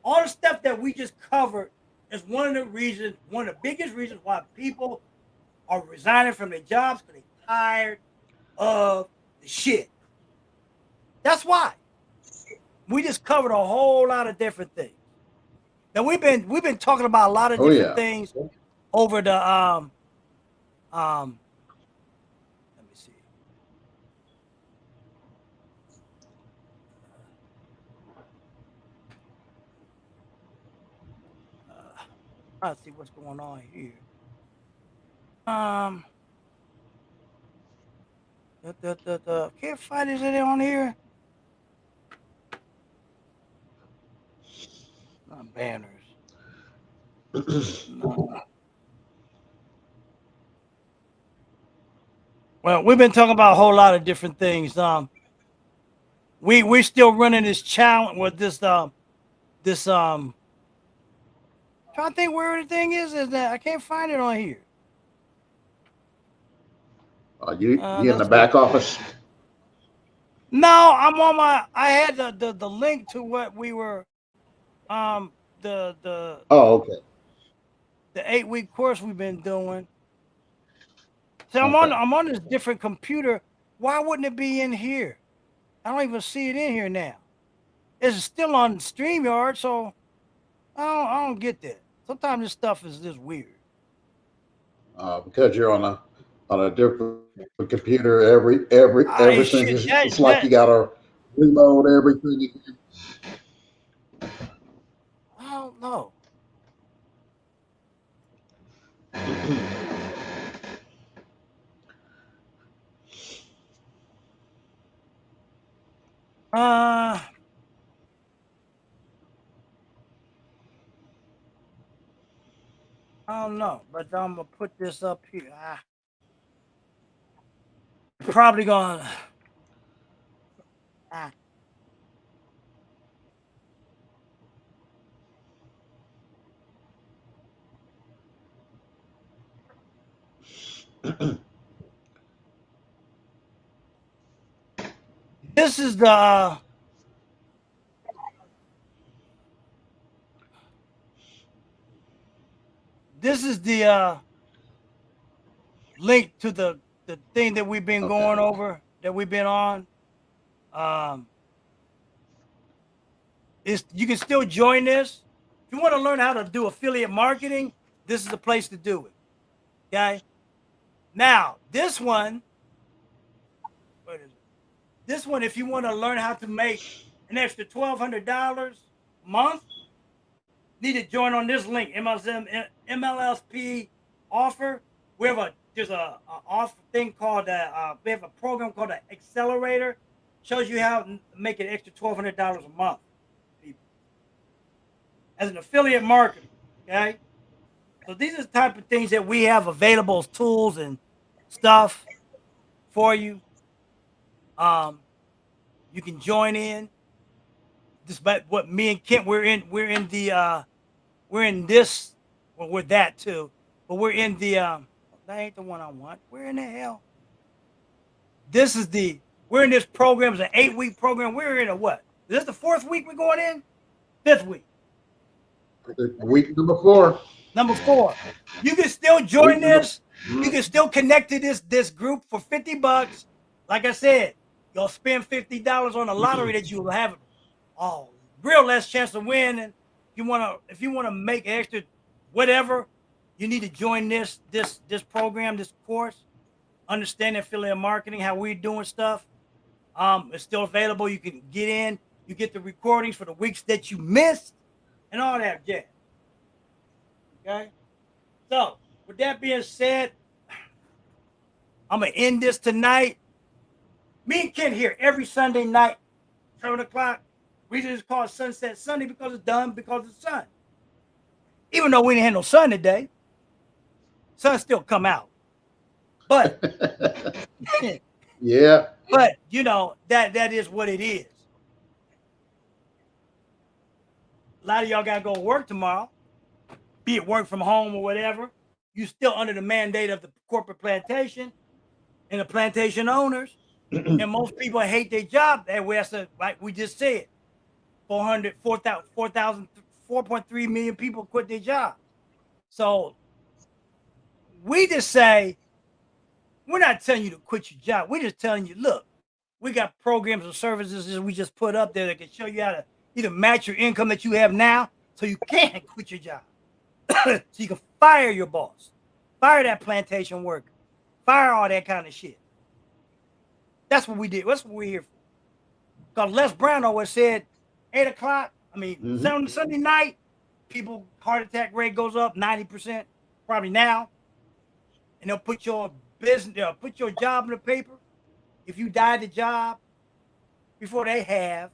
All the stuff that we just covered It's one of the reasons, one of the biggest reasons why people are resigning from their jobs because they're tired of the shit. That's why. We just covered a whole lot of different things. Now we've been talking about a lot of Oh different yeah. things over the let me see. Let's see what's going on here. Can't find it on here. Not banners. No. Well, we've been talking about a whole lot of different things. We're still running this challenge with this trying to think where the thing is that I can't find it on here. You in the Let's back see. office? No, I'm on my. I had the link to what we were the Oh, okay. 8-week course we've been doing. So Okay. I'm on this different computer. Why wouldn't it be in here? I don't even see it in here now. It's still on StreamYard, so I don't get that. Sometimes this stuff is just weird. Because you're on a different computer, everything Shit, is, that it's like that you gotta reload everything again. I don't know. Uh, I don't know, but I'm gonna put this up here. Probably gonna. Ah. This is the. This is the link to the thing that we've been Okay. going over, that we've been on. Um, you can still join this. If you want to learn how to do affiliate marketing, this is the place to do it. Okay. Now, this one, what is it? This one, if you want to learn how to make an extra $1,200 a month, need to join on this link, MLSP offer. We have there's a off thing called we have a program called the Accelerator. Shows you how to make an extra $1,200 a month, people, as an affiliate marketer. Okay, so these are the type of things that we have available as tools and stuff for you. You can join in. Despite what me and Kent, we're in this. Well, we're that too, but we're in the that ain't the one I want. Where in the hell? We're in this program. It's an 8-week program. We're in a what? Is this the 4th week we're going in? 5th week. Week number 4. Number 4. You can still join this. You can still connect to this group for $50. Like I said, you'll spend $50 on a lottery that you will have real less chance of winning. If you wanna make extra whatever, you need to join this program, this course. Understanding affiliate marketing, how we're doing stuff. It's still available. You can get in. You get the recordings for the weeks that you missed, and all that jazz. Okay. So, with that being said, I'm gonna end this tonight. Me and Ken here every Sunday night, 7:00. We just call it Sunset Sunday because it's done because of the sun. Even though we didn't have no sun today, sun still come out. But Yeah. but that is what it is. A lot of y'all gotta go to work tomorrow, be it work from home or whatever. You still under the mandate of the corporate plantation and the plantation owners. And most people hate their job that way. That's like we just said, 4,3 million people quit their jobs. So we just say, we're not telling you to quit your job. We're just telling you, look, we got programs and services that we just put up there that can show you how to either match your income that you have now so you can't quit your job. So you can fire your boss, fire that plantation worker, fire all that kind of shit. That's what we did. That's what we're here for. Because Les Brown always said 8 o'clock, Sunday night, people heart attack rate goes up 90%, probably now. And they'll put your business, they'll put your job in the paper. If you die at the job before they have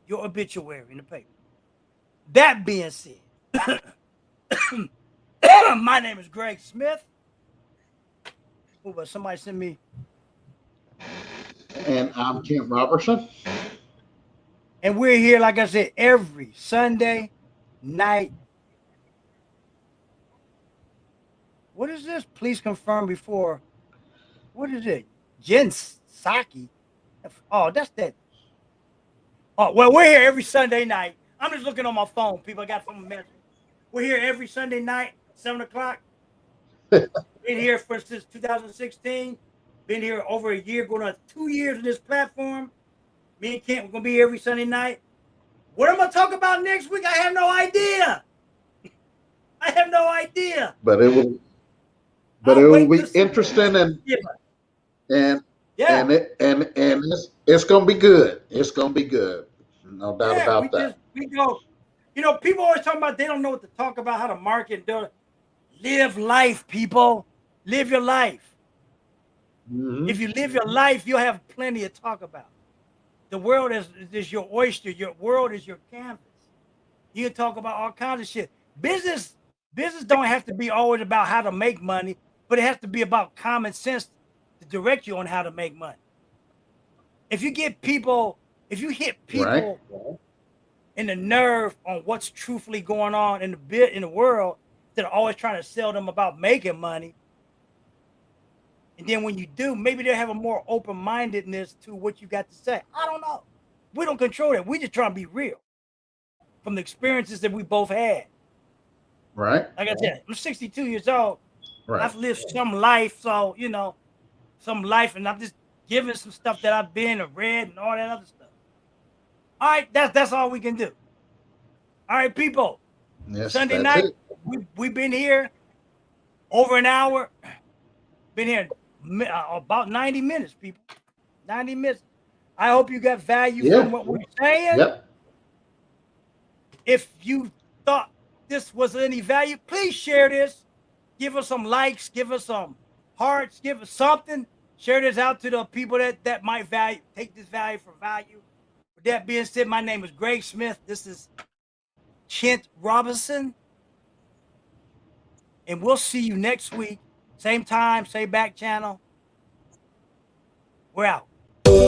your obituary in the paper. That being said, my name is Greg Smith. Oh, but somebody sent me. And I'm Kent Robertson. And we're here, like I said, every Sunday night. What is this? Please confirm before. What is it? Jen Psaki. Oh, that's that. Oh, well, we're here every Sunday night. I'm just looking on my phone. People, I got some message. We're here every Sunday night, 7 o'clock. Been here since 2016. Been here over a year, going on 2 years on this platform. Me and Kent, we're going to be here every Sunday night. What am I talking about next week? I have no idea. I have no idea. But it will be interesting and it's gonna be good. It's gonna be good. No doubt about that. We go, people always talking about they don't know what to talk about, how to market. Live life, people. Live your life. Mm-hmm. If you live your life, you'll have plenty to talk about. The world is your oyster. Your world is your canvas. You can talk about all kinds of shit. Business don't have to be always about how to make money, but it has to be about common sense to direct you on how to make money. If you hit people right in the nerve on what's truthfully going on in the world, that are always trying to sell them about making money. And then when you do, maybe they'll have a more open-mindedness to what you got to say. I don't know. We don't control that. We just trying to be real from the experiences that we both had. Right. Like I said, I'm 62 years old. Right. I've lived some life, so some life, and I'm just giving some stuff that I've been and read and all that other stuff. All right, that's all we can do. All right, people. Yes, Sunday night, we've been here over an hour. Been here about 90 minutes, people. 90 minutes. I hope you got value from what we're saying. Yep. If you thought this was any value, please share this. Give us some likes. Give us some hearts. Give us something. Share this out to the people that might take this value for value. With that being said, my name is Greg Smith. This is Kent Robinson. And we'll see you next week. Same time, same back channel. We're out. Stay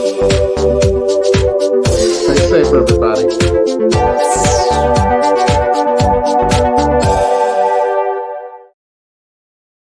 safe, everybody.